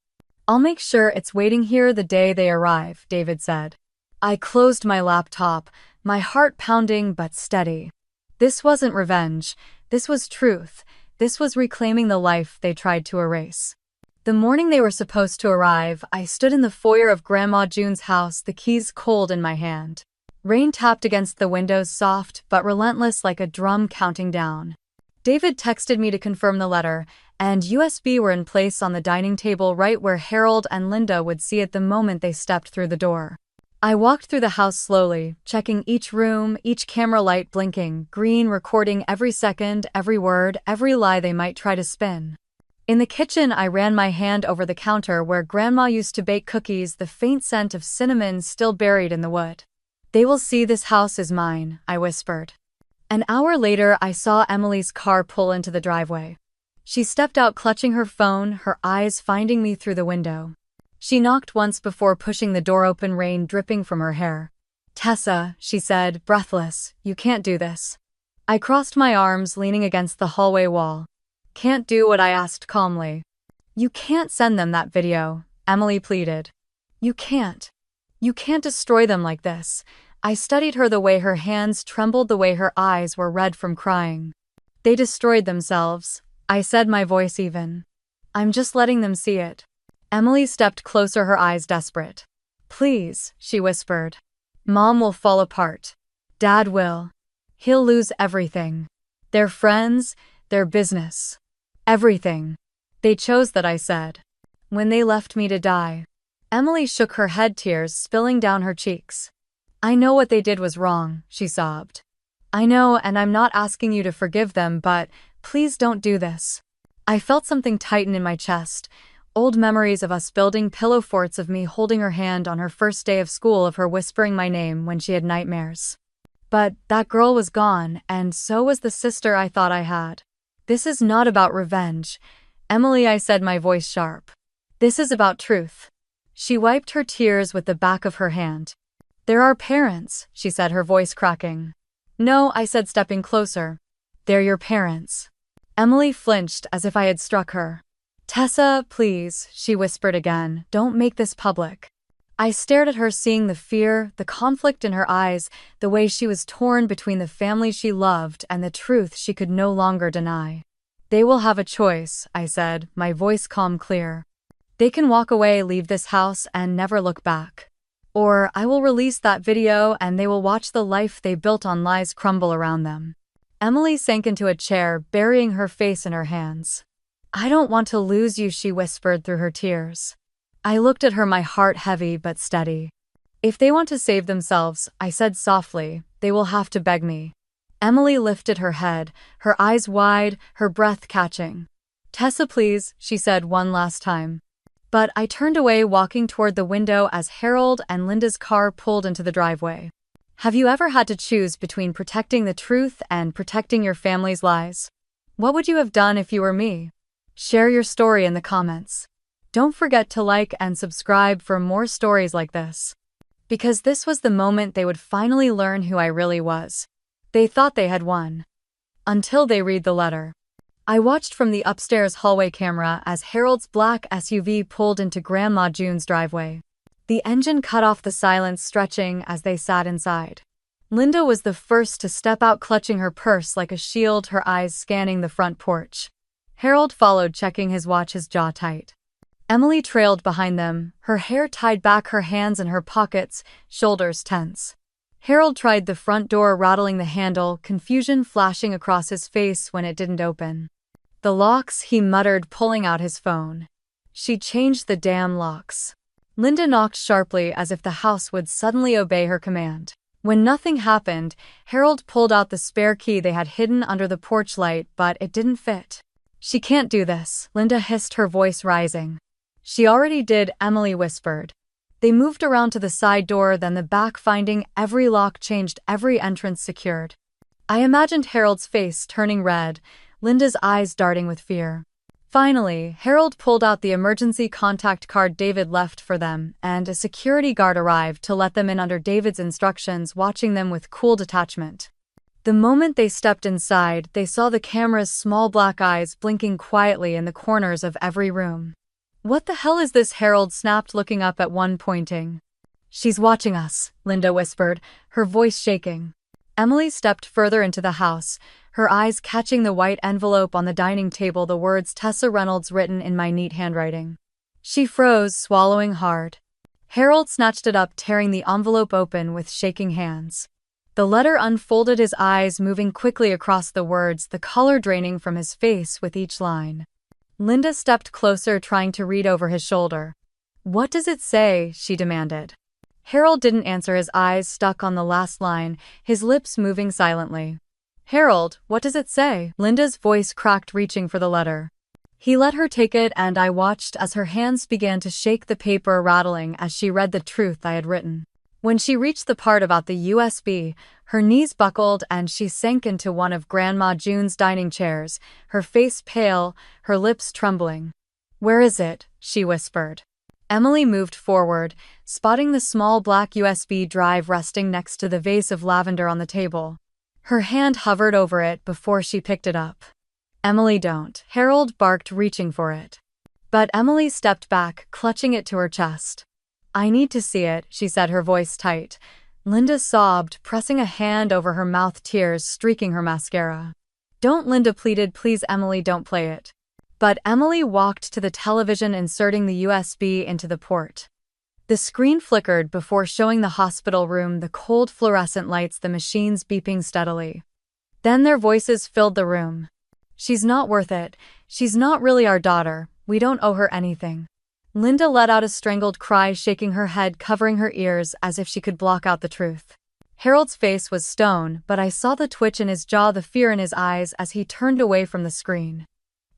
I'll make sure it's waiting here the day they arrive, David said. I closed my laptop, my heart pounding but steady. This wasn't revenge. This was truth. This was reclaiming the life they tried to erase. The morning they were supposed to arrive, I stood in the foyer of Grandma June's house, the keys cold in my hand. Rain tapped against the windows, soft but relentless, like a drum counting down. David texted me to confirm the letter, and USB were in place on the dining table, right where Harold and Linda would see it the moment they stepped through the door. I walked through the house slowly, checking each room, each camera light blinking, green, recording every second, every word, every lie they might try to spin. In the kitchen, I ran my hand over the counter where Grandma used to bake cookies, the faint scent of cinnamon still buried in the wood. They will see this house is mine, I whispered. An hour later, I saw Emily's car pull into the driveway. She stepped out, clutching her phone, her eyes finding me through the window. She knocked once before pushing the door open, rain dripping from her hair. Tessa, she said, breathless, you can't do this. I crossed my arms, leaning against the hallway wall. Can't do what? I asked calmly. You can't send them that video, Emily pleaded. You can't. You can't destroy them like this. I studied her, the way her hands trembled, the way her eyes were red from crying. They destroyed themselves, I said, my voice even. I'm just letting them see it. Emily stepped closer, her eyes desperate. Please, she whispered. Mom will fall apart. Dad will. He'll lose everything. Their friends, their business. Everything. They chose that, I said. When they left me to die. Emily shook her head, tears spilling down her cheeks. I know what they did was wrong, she sobbed. I know, and I'm not asking you to forgive them, but please don't do this. I felt something tighten in my chest, old memories of us building pillow forts, of me holding her hand on her first day of school, of her whispering my name when she had nightmares. But that girl was gone, and so was the sister I thought I had. This is not about revenge, Emily, I said, my voice sharp. This is about truth. She wiped her tears with the back of her hand. They're our parents, she said, her voice cracking. No, I said, stepping closer. They're your parents. Emily flinched as if I had struck her. Tessa, please, she whispered again, don't make this public. I stared at her, seeing the fear, the conflict in her eyes, the way she was torn between the family she loved and the truth she could no longer deny. They will have a choice, I said, my voice calm, clear. They can walk away, leave this house, and never look back. Or I will release that video and they will watch the life they built on lies crumble around them. Emily sank into a chair, burying her face in her hands. I don't want to lose you, she whispered through her tears. I looked at her, my heart heavy but steady. If they want to save themselves, I said softly, they will have to beg me. Emily lifted her head, her eyes wide, her breath catching. Tessa, please, she said one last time. But I turned away, walking toward the window as Harold and Linda's car pulled into the driveway. Have you ever had to choose between protecting the truth and protecting your family's lies? What would you have done if you were me? Share your story in the comments. Don't forget to like and subscribe for more stories like this. Because this was the moment they would finally learn who I really was. They thought they had won. Until they read the letter. I watched from the upstairs hallway camera as Harold's black SUV pulled into Grandma June's driveway. The engine cut off, the silence stretching as they sat inside. Linda was the first to step out, clutching her purse like a shield, her eyes scanning the front porch. Harold followed, checking his watch, his jaw tight. Emily trailed behind them, her hair tied back, her hands in her pockets, shoulders tense. Harold tried the front door, rattling the handle, confusion flashing across his face when it didn't open. The locks, he muttered, pulling out his phone. She changed the damn locks. Linda knocked sharply, as if the house would suddenly obey her command. When nothing happened, Harold pulled out the spare key they had hidden under the porch light, but it didn't fit. She can't do this, Linda hissed, her voice rising. She already did, Emily whispered. They moved around to the side door, then the back, finding every lock changed, every entrance secured. I imagined Harold's face turning red, Linda's eyes darting with fear. Finally, Harold pulled out the emergency contact card David left for them, and a security guard arrived to let them in under David's instructions, watching them with cool detachment. The moment they stepped inside, they saw the camera's small black eyes blinking quietly in the corners of every room. What the hell is this? Harold snapped, looking up at one, pointing. She's watching us, Linda whispered, her voice shaking. Emily stepped further into the house, her eyes catching the white envelope on the dining table, the words Tessa Reynolds written in my neat handwriting. She froze, swallowing hard. Harold snatched it up, tearing the envelope open with shaking hands. The letter unfolded, his eyes moving quickly across the words, the color draining from his face with each line. Linda stepped closer, trying to read over his shoulder. What does it say? She demanded. Harold didn't answer, his eyes stuck on the last line, his lips moving silently. Harold, what does it say? Linda's voice cracked, reaching for the letter. He let her take it, and I watched as her hands began to shake, the paper rattling as she read the truth I had written. When she reached the part about the USB, her knees buckled and she sank into one of Grandma June's dining chairs, her face pale, her lips trembling. Where is it? She whispered. Emily moved forward, spotting the small black USB drive resting next to the vase of lavender on the table. Her hand hovered over it before she picked it up. Emily, don't, Harold barked, reaching for it. But Emily stepped back, clutching it to her chest. I need to see it, she said, her voice tight. Linda sobbed, pressing a hand over her mouth, tears streaking her mascara. Don't, Linda pleaded. Please, Emily, don't play it. But Emily walked to the television, inserting the USB into the port. The screen flickered before showing the hospital room, the cold fluorescent lights, the machines beeping steadily. Then their voices filled the room. She's not worth it. She's not really our daughter. We don't owe her anything. Linda let out a strangled cry, shaking her head, covering her ears as if she could block out the truth. Harold's face was stone, but I saw the twitch in his jaw, the fear in his eyes as he turned away from the screen.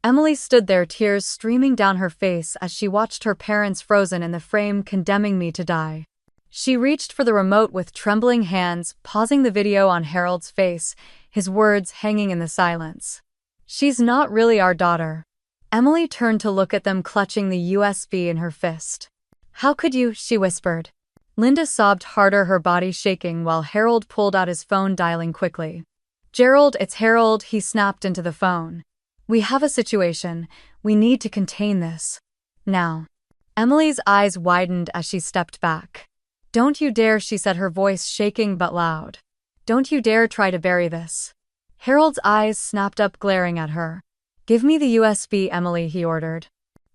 Emily stood there, tears streaming down her face as she watched her parents frozen in the frame, condemning me to die. She reached for the remote with trembling hands, pausing the video on Harold's face, his words hanging in the silence. She's not really our daughter. Emily turned to look at them, clutching the USB in her fist. How could you? She whispered. Linda sobbed harder, her body shaking, while Harold pulled out his phone, dialing quickly. Gerald, it's Harold, he snapped into the phone. We have a situation. We need to contain this. Now. Emily's eyes widened as she stepped back. Don't you dare, she said, her voice shaking but loud. Don't you dare try to bury this. Harold's eyes snapped up, glaring at her. Give me the USB, Emily, he ordered.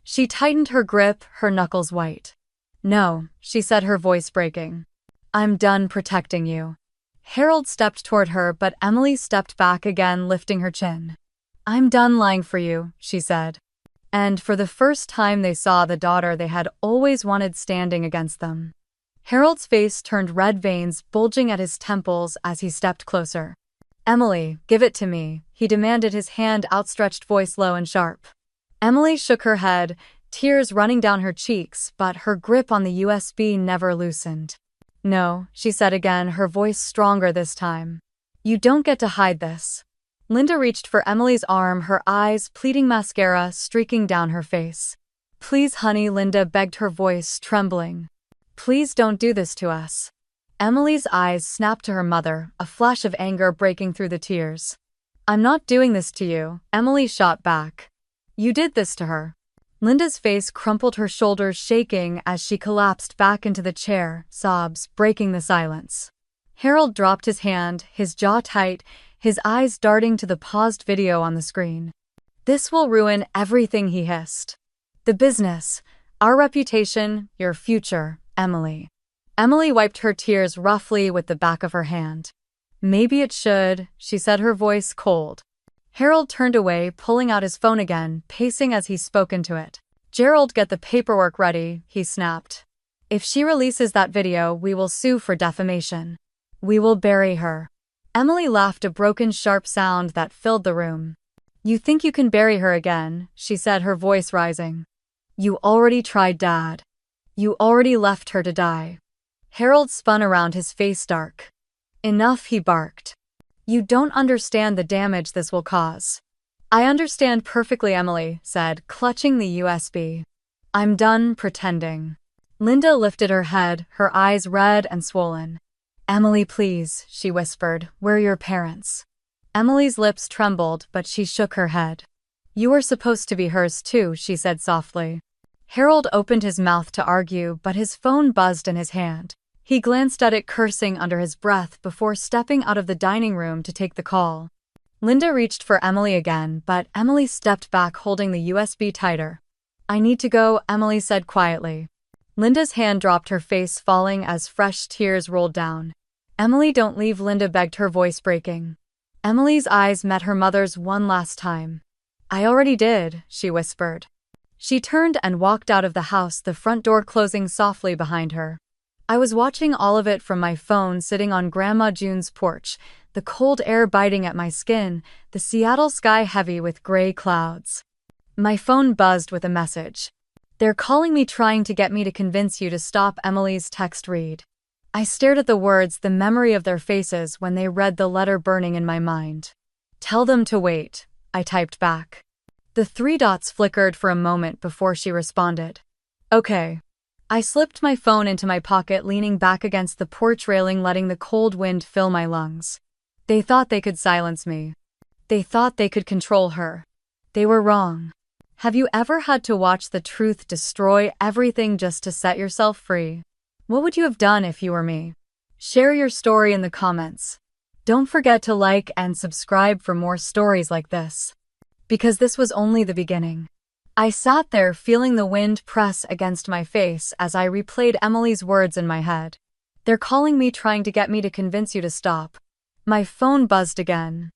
She tightened her grip, her knuckles white. No, she said, her voice breaking. I'm done protecting you. Harold stepped toward her, but Emily stepped back again, lifting her chin. I'm done lying for you, she said. And for the first time they saw the daughter they had always wanted standing against them. Harold's face turned red, veins bulging at his temples as he stepped closer. Emily, give it to me, he demanded, his hand outstretched, voice low and sharp. Emily shook her head, tears running down her cheeks, but her grip on the USB never loosened. No, she said again, her voice stronger this time. You don't get to hide this. Linda reached for Emily's arm, her eyes pleading, mascara streaking down her face. Please, honey, Linda begged, her voice trembling. Please don't do this to us. Emily's eyes snapped to her mother, a flash of anger breaking through the tears. I'm not doing this to you, Emily shot back. You did this to her. Linda's face crumpled, her shoulders shaking as she collapsed back into the chair, sobs breaking the silence. Harold dropped his hand, his jaw tight, his eyes darting to the paused video on the screen. This will ruin everything, he hissed. The business, our reputation, your future, Emily. Emily wiped her tears roughly with the back of her hand. Maybe it should, she said, her voice cold. Harold turned away, pulling out his phone again, pacing as he spoke into it. Gerald, get the paperwork ready, he snapped. If she releases that video, we will sue for defamation. We will bury her. Emily laughed, a broken, sharp sound that filled the room. You think you can bury her again, she said, her voice rising. You already tried, Dad. You already left her to die. Harold spun around, his face dark. Enough, he barked. You don't understand the damage this will cause. I understand perfectly, Emily said, clutching the USB. I'm done pretending. Linda lifted her head, her eyes red and swollen. Emily, please, she whispered, we're your parents. Emily's lips trembled, but she shook her head. You were supposed to be hers too, she said softly. Harold opened his mouth to argue, but his phone buzzed in his hand. He glanced at it, cursing under his breath before stepping out of the dining room to take the call. Linda reached for Emily again, but Emily stepped back, holding the USB tighter. I need to go, Emily said quietly. Linda's hand dropped, her face falling as fresh tears rolled down. Emily, don't leave, Linda begged, her voice breaking. Emily's eyes met her mother's one last time. I already did, she whispered. She turned and walked out of the house, the front door closing softly behind her. I was watching all of it from my phone, sitting on Grandma June's porch, the cold air biting at my skin, the Seattle sky heavy with gray clouds. My phone buzzed with a message. They're calling me, trying to get me to convince you to stop, Emily's text read. I stared at the words, the memory of their faces when they read the letter burning in my mind. Tell them to wait, I typed back. The three dots flickered for a moment before she responded. Okay. I slipped my phone into my pocket, leaning back against the porch railing, letting the cold wind fill my lungs. They thought they could silence me. They thought they could control her. They were wrong. Have you ever had to watch the truth destroy everything just to set yourself free? What would you have done if you were me? Share your story in the comments. Don't forget to like and subscribe for more stories like this. Because this was only the beginning. I sat there feeling the wind press against my face as I replayed Emily's words in my head. They're calling me, trying to get me to convince you to stop. My phone buzzed again.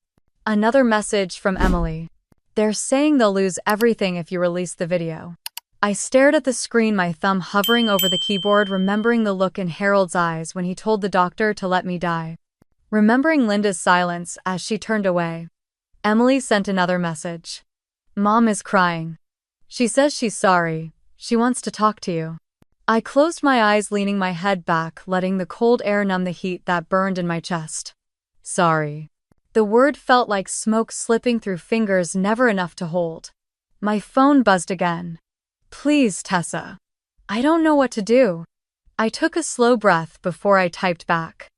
Another message from Emily. They're saying they'll lose everything if you release the video. I stared at the screen, my thumb hovering over the keyboard, remembering the look in Harold's eyes when he told the doctor to let me die. Remembering Linda's silence as she turned away. Emily sent another message. Mom is crying. She says she's sorry. She wants to talk to you. I closed my eyes, leaning my head back, letting the cold air numb the heat that burned in my chest. Sorry. The word felt like smoke slipping through fingers never enough to hold. My phone buzzed again. Please, Tessa. I don't know what to do. I took a slow breath before I typed back.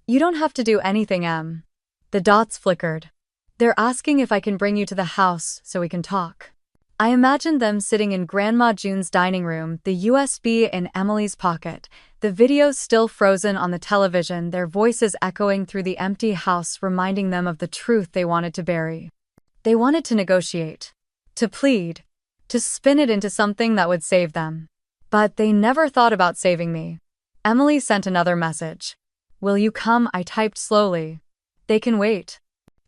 You don't have to do anything, Em. The dots flickered. They're asking if I can bring you to the house so we can talk. I imagined them sitting in Grandma June's dining room, the USB in Emily's pocket, the videos still frozen on the television, their voices echoing through the empty house, reminding them of the truth they wanted to bury. They wanted to negotiate, to plead, to spin it into something that would save them. But they never thought about saving me. Emily sent another message. Will you come? I typed slowly. They can wait.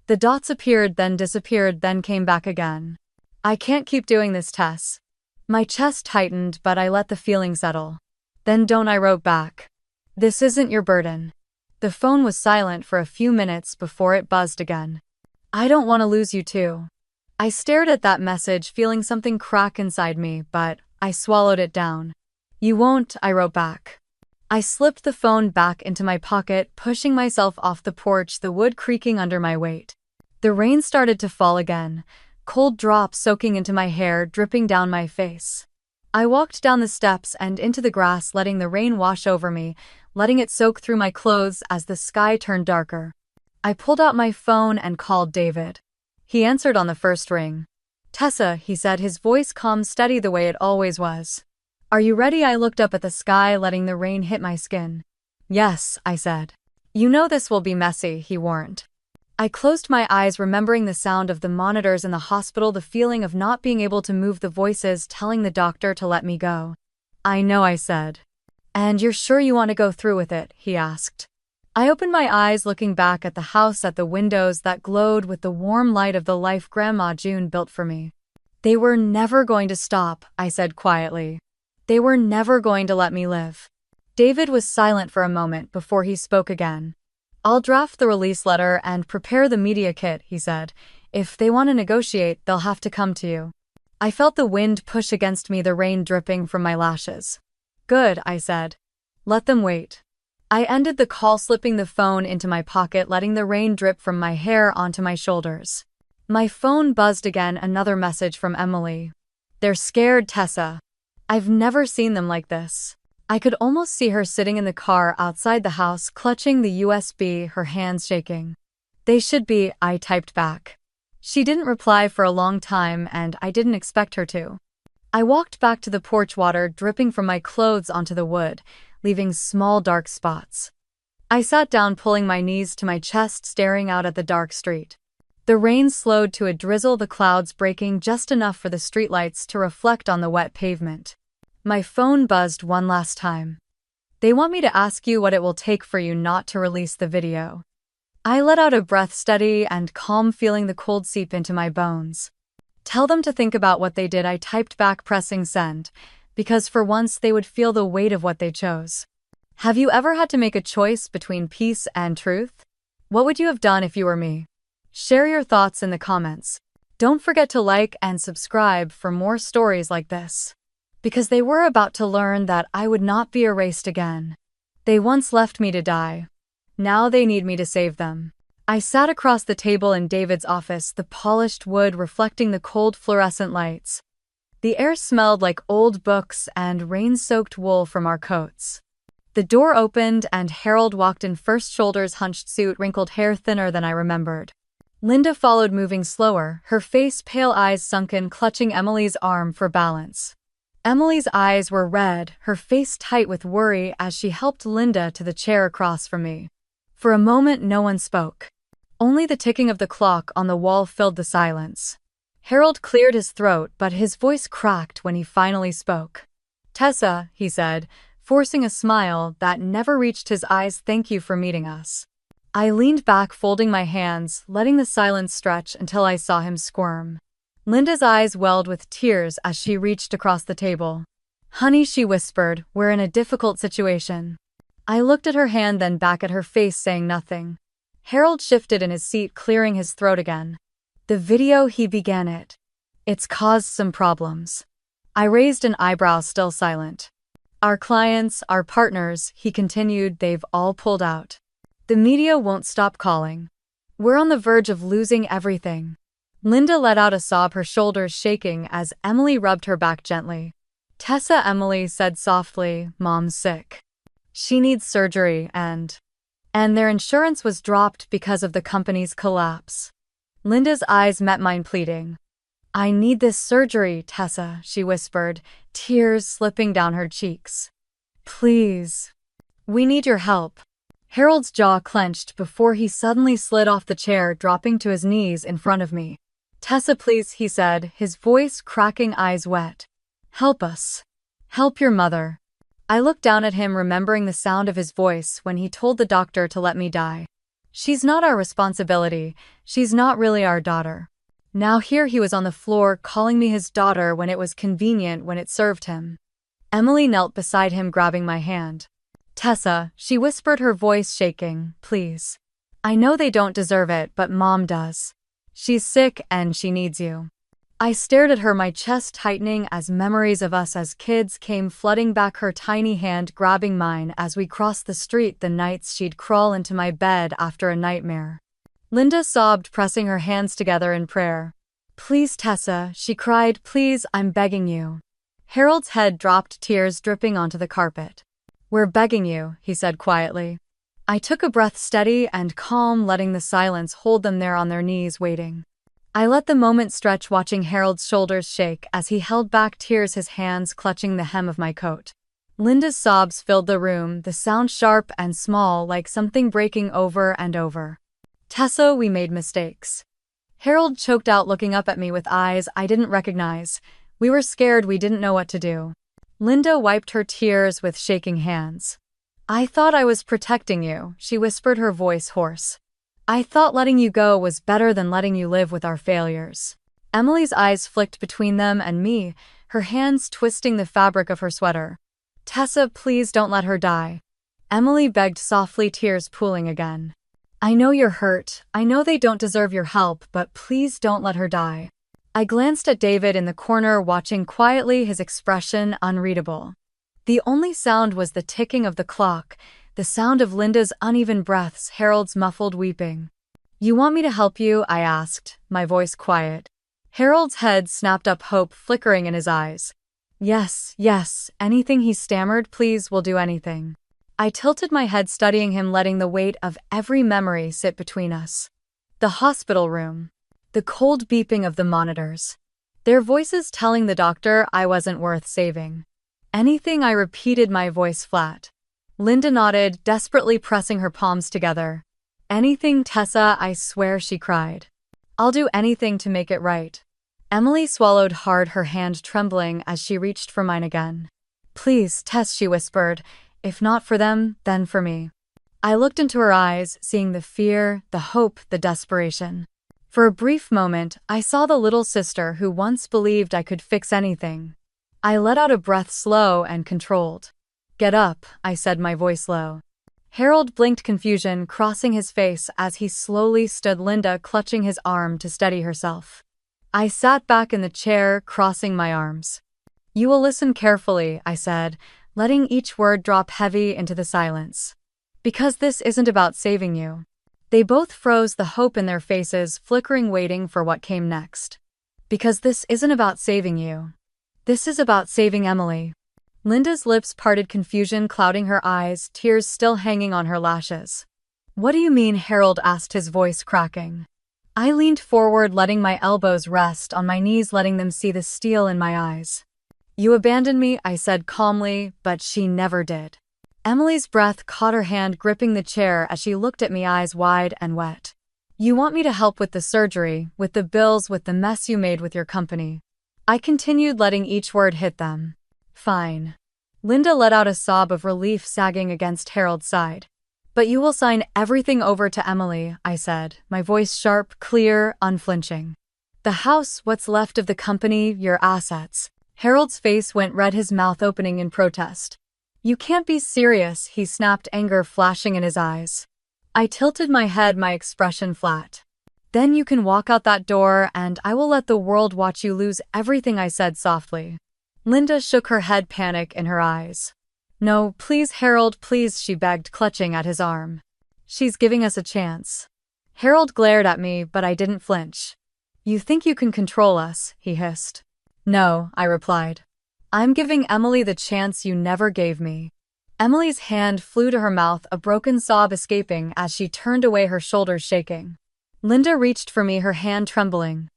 The dots appeared, then disappeared, then came back again. I can't keep doing this, Tess. My chest tightened, but I let the feeling settle. Then don't, I wrote back. This isn't your burden. The phone was silent for a few minutes before it buzzed again. I don't want to lose you too. I stared at that message, feeling something crack inside me, but I swallowed it down. You won't, I wrote back. I slipped the phone back into my pocket, pushing myself off the porch, the wood creaking under my weight. The rain started to fall again, cold drops soaking into my hair, dripping down my face. I walked down the steps and into the grass, letting the rain wash over me, letting it soak through my clothes as the sky turned darker. I pulled out my phone and called David. He answered on the first ring. Tessa, he said, his voice calm, steady the way it always was. Are you ready? I looked up at the sky, letting the rain hit my skin. Yes, I said. You know this will be messy, he warned. I closed my eyes, remembering the sound of the monitors in the hospital, the feeling of not being able to move, the voices telling the doctor to let me go. I know, I said. And you're sure you want to go through with it? He asked. I opened my eyes, looking back at the house, at the windows that glowed with the warm light of the life Grandma June built for me. They were never going to stop, I said quietly. They were never going to let me live. David was silent for a moment before he spoke again. I'll draft the release letter and prepare the media kit, he said. If they want to negotiate, they'll have to come to you. I felt the wind push against me, the rain dripping from my lashes. Good, I said. Let them wait. I ended the call, slipping the phone into my pocket, letting the rain drip from my hair onto my shoulders. My phone buzzed again, another message from Emily. They're scared, Tessa. I've never seen them like this. I could almost see her sitting in the car outside the house, clutching the USB, her hands shaking. They should be, I typed back. She didn't reply for a long time, and I didn't expect her to. I walked back to the porch, water dripping from my clothes onto the wood, leaving small dark spots. I sat down, pulling my knees to my chest, staring out at the dark street. The rain slowed to a drizzle, the clouds breaking just enough for the streetlights to reflect on the wet pavement. My phone buzzed one last time. They want me to ask you what it will take for you not to release the video. I let out a breath, steady and calm, feeling the cold seep into my bones. Tell them to think about what they did, I typed back, pressing send, because for once they would feel the weight of what they chose. Have you ever had to make a choice between peace and truth? What would you have done if you were me? Share your thoughts in the comments. Don't forget to like and subscribe for more stories like this. Because they were about to learn that I would not be erased again. They once left me to die. Now they need me to save them. I sat across the table in David's office, the polished wood reflecting the cold fluorescent lights. The air smelled like old books and rain-soaked wool from our coats. The door opened and Harold walked in first, shoulders hunched, suit, wrinkled hair thinner than I remembered. Linda followed, moving slower, her face pale, eyes sunken, clutching Emily's arm for balance. Emily's eyes were red, her face tight with worry as she helped Linda to the chair across from me. For a moment no one spoke. Only the ticking of the clock on the wall filled the silence. Harold cleared his throat, but his voice cracked when he finally spoke. "Tessa," he said, forcing a smile that never reached his eyes, "thank you for meeting us." I leaned back, folding my hands, letting the silence stretch until I saw him squirm. Linda's eyes welled with tears as she reached across the table. "Honey," she whispered, "we're in a difficult situation." I looked at her hand, then back at her face, saying nothing. Harold shifted in his seat, clearing his throat again. "The video," he began it. "It's caused some problems." I raised an eyebrow, still silent. "Our clients, our partners," he continued, "they've all pulled out. The media won't stop calling. We're on the verge of losing everything." Linda let out a sob, her shoulders shaking as Emily rubbed her back gently. "Tessa," Emily said softly, "Mom's sick. She needs surgery and their insurance was dropped because of the company's collapse." Linda's eyes met mine, pleading. "I need this surgery, Tessa," she whispered, tears slipping down her cheeks. "Please. We need your help." Harold's jaw clenched before he suddenly slid off the chair, dropping to his knees in front of me. "Tessa, please," he said, his voice cracking, eyes wet. "Help us. Help your mother." I looked down at him, remembering the sound of his voice when he told the doctor to let me die. "She's not our responsibility. She's not really our daughter." Now here he was on the floor, calling me his daughter when it was convenient, when it served him. Emily knelt beside him, grabbing my hand. "Tessa," she whispered, her voice shaking, "please. I know they don't deserve it, but Mom does. She's sick and she needs you." I stared at her, my chest tightening as memories of us as kids came flooding back, her tiny hand grabbing mine as we crossed the street, the nights she'd crawl into my bed after a nightmare. Linda sobbed, pressing her hands together in prayer. "Please, Tessa," she cried, "please, I'm begging you." Harold's head dropped, tears dripping onto the carpet. "We're begging you," he said quietly. I took a breath, steady and calm, letting the silence hold them there on their knees, waiting. I let the moment stretch, watching Harold's shoulders shake as he held back tears, his hands clutching the hem of my coat. Linda's sobs filled the room, the sound sharp and small, like something breaking over and over. "Tessa, we made mistakes." Harold choked out, looking up at me with eyes I didn't recognize. "We were scared, we didn't know what to do." Linda wiped her tears with shaking hands. "I thought I was protecting you," she whispered, her voice hoarse. "I thought letting you go was better than letting you live with our failures." Emily's eyes flicked between them and me, her hands twisting the fabric of her sweater. "Tessa, please don't let her die." Emily begged softly, tears pooling again. "I know you're hurt, I know they don't deserve your help, but please don't let her die." I glanced at David in the corner, watching quietly, his expression unreadable. The only sound was the ticking of the clock, the sound of Linda's uneven breaths, Harold's muffled weeping. "You want me to help you?" I asked, my voice quiet. Harold's head snapped up, hope flickering in his eyes. Yes, anything," he stammered. "Please, we'll do anything." I tilted my head, studying him, letting the weight of every memory sit between us. The hospital room. The cold beeping of the monitors. Their voices telling the doctor I wasn't worth saving. "Anything," I repeated, my voice flat. Linda nodded, desperately pressing her palms together. "Anything, Tessa, I swear," she cried. "I'll do anything to make it right." Emily swallowed hard, her hand trembling as she reached for mine again. "Please, Tess," she whispered, "if not for them, then for me." I looked into her eyes, seeing the fear, the hope, the desperation. For a brief moment, I saw the little sister who once believed I could fix anything. I let out a breath, slow and controlled. "Get up," I said, my voice low. Harold blinked, confusion crossing his face as he slowly stood, Linda clutching his arm to steady herself. I sat back in the chair, crossing my arms. "You will listen carefully," I said, letting each word drop heavy into the silence. "Because this isn't about saving you." They both froze, the hope in their faces flickering, waiting for what came next. "Because this isn't about saving you. This is about saving Emily." Linda's lips parted, confusion clouding her eyes, tears still hanging on her lashes. "What do you mean?" Harold asked, his voice cracking. I leaned forward, letting my elbows rest on my knees, letting them see the steel in my eyes. You abandoned me, I said calmly, but she never did. Emily's breath caught her hand gripping the chair as she looked at me, eyes wide and wet. You want me to help with the surgery, with the bills, with the mess you made with your company. I continued, letting each word hit them. Fine. Linda let out a sob of relief, sagging against Harold's side. But you will sign everything over to Emily, I said, my voice sharp, clear, unflinching. The house, what's left of the company, your assets. Harold's face went red, his mouth opening in protest. You can't be serious, he snapped, anger flashing in his eyes. I tilted my head, my expression flat. Then you can walk out that door and I will let the world watch you lose everything, I said softly. Linda shook her head, panic in her eyes. No, please Harold, please, she begged, clutching at his arm. She's giving us a chance. Harold glared at me, but I didn't flinch. You think you can control us, he hissed. No, I replied. I'm giving Emily the chance you never gave me. Emily's hand flew to her mouth, a broken sob escaping as she turned away, her shoulders shaking. Linda reached for me, her hand trembling.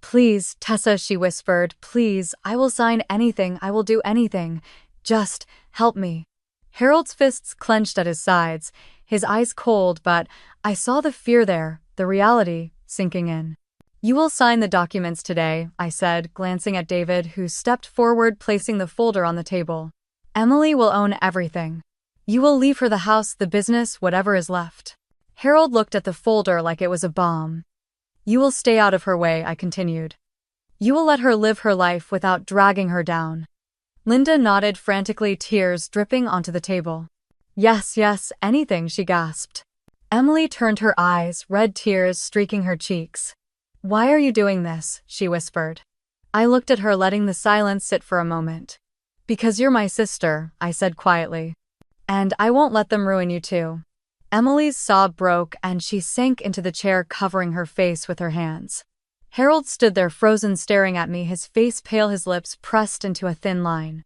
Please, Tessa, she whispered, please, I will sign anything, I will do anything. Just help me. Harold's fists clenched at his sides, his eyes cold, but I saw the fear there, the reality, sinking in. You will sign the documents today, I said, glancing at David, who stepped forward, placing the folder on the table. Emily will own everything. You will leave her the house, the business, whatever is left. Harold looked at the folder like it was a bomb. You will stay out of her way, I continued. You will let her live her life without dragging her down. Linda nodded frantically, tears dripping onto the table. Yes, yes, anything, she gasped. Emily turned her eyes, red tears streaking her cheeks. Why are you doing this? She whispered. I looked at her, letting the silence sit for a moment. Because you're my sister, I said quietly. And I won't let them ruin you too. Emily's sob broke and she sank into the chair, covering her face with her hands. Harold stood there frozen, staring at me, his face pale, his lips pressed into a thin line.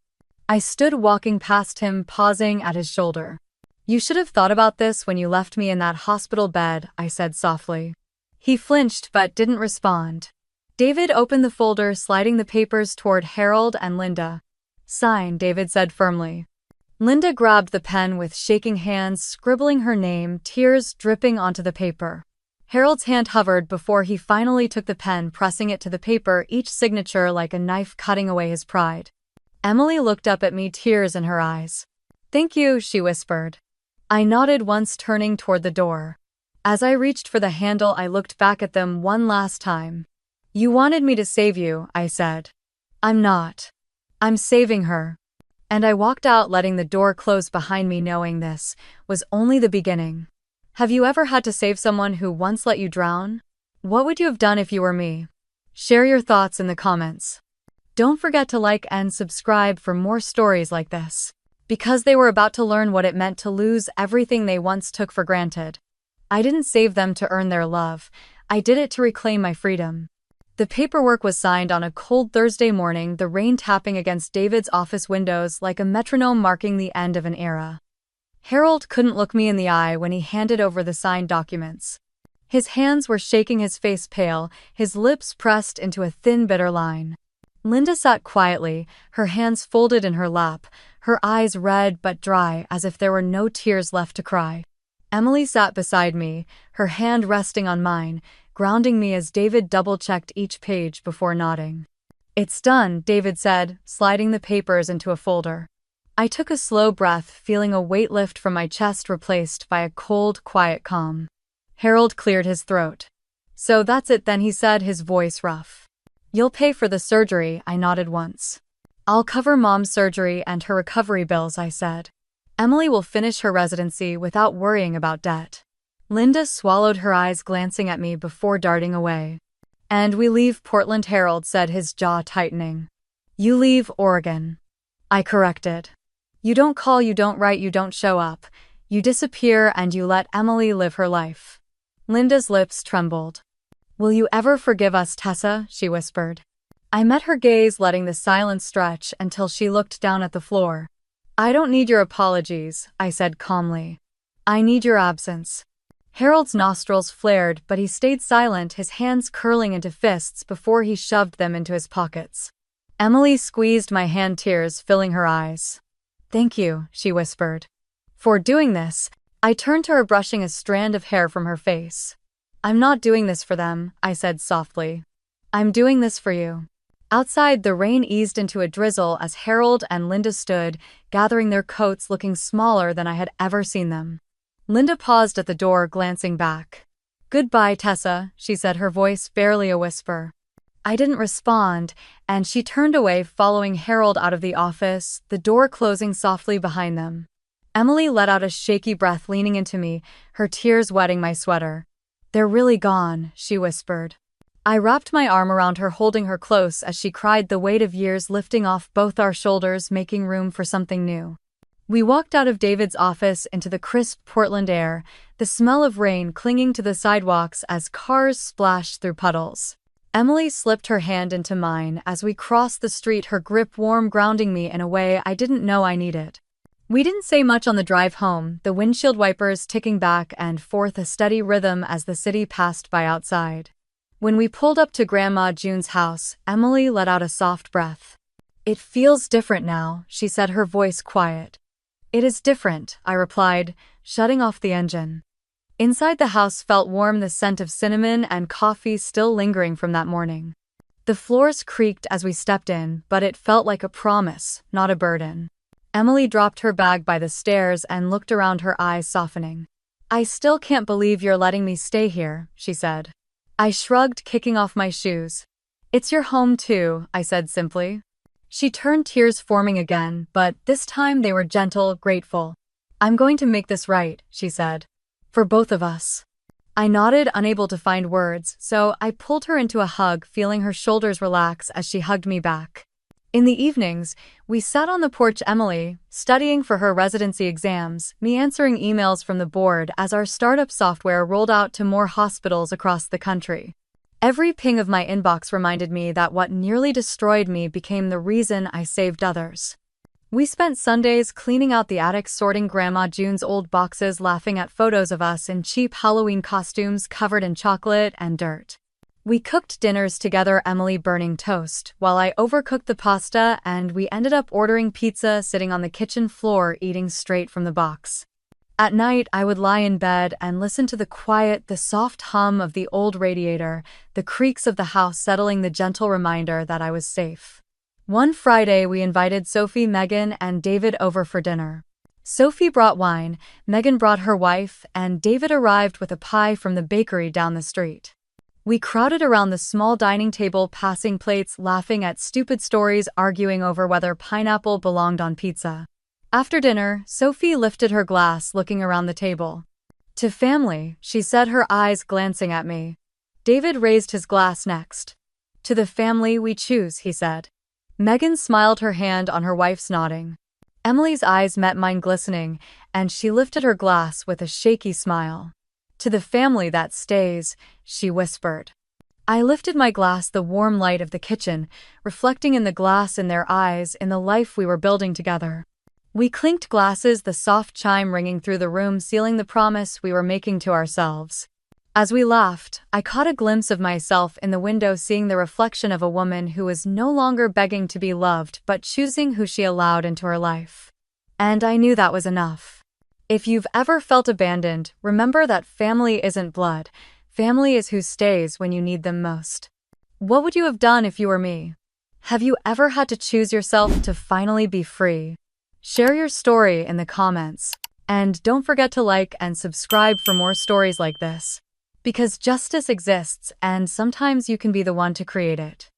I stood walking past him, pausing at his shoulder. You should have thought about this when you left me in that hospital bed, I said softly. He flinched but didn't respond. David opened the folder, sliding the papers toward Harold and Linda. Sign, David said firmly. Linda grabbed the pen with shaking hands, scribbling her name, tears dripping onto the paper. Harold's hand hovered before he finally took the pen, pressing it to the paper, each signature like a knife cutting away his pride. Emily looked up at me, tears in her eyes. Thank you, she whispered. I nodded once, turning toward the door. As I reached for the handle, I looked back at them one last time. You wanted me to save you, I said. I'm not. I'm saving her. And I walked out, letting the door close behind me, knowing this was only the beginning. Have you ever had to save someone who once let you drown? What would you have done if you were me? Share your thoughts in the comments. Don't forget to like and subscribe for more stories like this. Because they were about to learn what it meant to lose everything they once took for granted. I didn't save them to earn their love. I did it to reclaim my freedom. The paperwork was signed on a cold Thursday morning, the rain tapping against David's office windows like a metronome, marking the end of an era. Harold couldn't look me in the eye when he handed over the signed documents. His hands were shaking, his face pale, his lips pressed into a thin, bitter line. Linda sat quietly, her hands folded in her lap, her eyes red but dry, as if there were no tears left to cry. Emily sat beside me, her hand resting on mine, grounding me as David double-checked each page before nodding. It's done, David said, sliding the papers into a folder. I took a slow breath, feeling a weight lift from my chest, replaced by a cold, quiet calm. Harold cleared his throat. So that's it then, he said, his voice rough. You'll pay for the surgery, I nodded once. I'll cover Mom's surgery and her recovery bills, I said. Emily will finish her residency without worrying about debt. Linda swallowed, her eyes glancing at me before darting away. And we leave Portland, Harold said, his jaw tightening. You leave Oregon. I corrected. You don't call, you don't write, you don't show up. You disappear and you let Emily live her life. Linda's lips trembled. Will you ever forgive us, Tessa? She whispered. I met her gaze, letting the silence stretch until she looked down at the floor. I don't need your apologies, I said calmly. I need your absence. Harold's nostrils flared, but he stayed silent, his hands curling into fists before he shoved them into his pockets. Emily squeezed my hand, tears filling her eyes. "Thank you," she whispered. "For doing this." I turned to her, brushing a strand of hair from her face. "I'm not doing this for them," I said softly. "I'm doing this for you." Outside, the rain eased into a drizzle as Harold and Linda stood, gathering their coats, looking smaller than I had ever seen them. Linda paused at the door, glancing back. "Goodbye, Tessa," she said, her voice barely a whisper. I didn't respond, and she turned away, following Harold out of the office, the door closing softly behind them. Emily let out a shaky breath, leaning into me, her tears wetting my sweater. "They're really gone," she whispered. I wrapped my arm around her, holding her close as she cried, the weight of years lifting off both our shoulders, making room for something new. We walked out of David's office into the crisp Portland air, the smell of rain clinging to the sidewalks as cars splashed through puddles. Emily slipped her hand into mine as we crossed the street, her grip warm, grounding me in a way I didn't know I needed. We didn't say much on the drive home, the windshield wipers ticking back and forth, a steady rhythm as the city passed by outside. When we pulled up to Grandma June's house, Emily let out a soft breath. "It feels different now," she said, her voice quiet. "It is different," I replied, shutting off the engine. Inside, the house felt warm, the scent of cinnamon and coffee still lingering from that morning. The floors creaked as we stepped in, but it felt like a promise, not a burden. Emily dropped her bag by the stairs and looked around, her eyes softening. "I still can't believe you're letting me stay here," she said. I shrugged, kicking off my shoes. "It's your home too," I said simply. She turned, tears forming again, but this time they were gentle, grateful. "I'm going to make this right," she said. "For both of us." I nodded, unable to find words, so I pulled her into a hug, feeling her shoulders relax as she hugged me back. In the evenings, we sat on the porch, Emily studying for her residency exams, me answering emails from the board as our startup software rolled out to more hospitals across the country. Every ping of my inbox reminded me that what nearly destroyed me became the reason I saved others. We spent Sundays cleaning out the attic, sorting Grandma June's old boxes, laughing at photos of us in cheap Halloween costumes covered in chocolate and dirt. We cooked dinners together, Emily burning toast, while I overcooked the pasta, and we ended up ordering pizza, sitting on the kitchen floor, eating straight from the box. At night, I would lie in bed and listen to the quiet, the soft hum of the old radiator, the creaks of the house settling, the gentle reminder that I was safe. One Friday, we invited Sophie, Megan, and David over for dinner. Sophie brought wine, Megan brought her wife, and David arrived with a pie from the bakery down the street. We crowded around the small dining table, passing plates, laughing at stupid stories, arguing over whether pineapple belonged on pizza. After dinner, Sophie lifted her glass, looking around the table. "To family," she said, her eyes glancing at me. David raised his glass next. "To the family we choose," he said. Megan smiled, her hand on her wife's, nodding. Emily's eyes met mine, glistening, and she lifted her glass with a shaky smile. "To the family that stays," she whispered. I lifted my glass, the warm light of the kitchen reflecting in the glass, in their eyes, in the life we were building together. We clinked glasses, the soft chime ringing through the room, sealing the promise we were making to ourselves. As we laughed, I caught a glimpse of myself in the window, seeing the reflection of a woman who was no longer begging to be loved but choosing who she allowed into her life. And I knew that was enough. If you've ever felt abandoned, remember that family isn't blood. Family is who stays when you need them most. What would you have done if you were me? Have you ever had to choose yourself to finally be free? Share your story in the comments. And don't forget to like and subscribe for more stories like this. Because justice exists, and sometimes you can be the one to create it.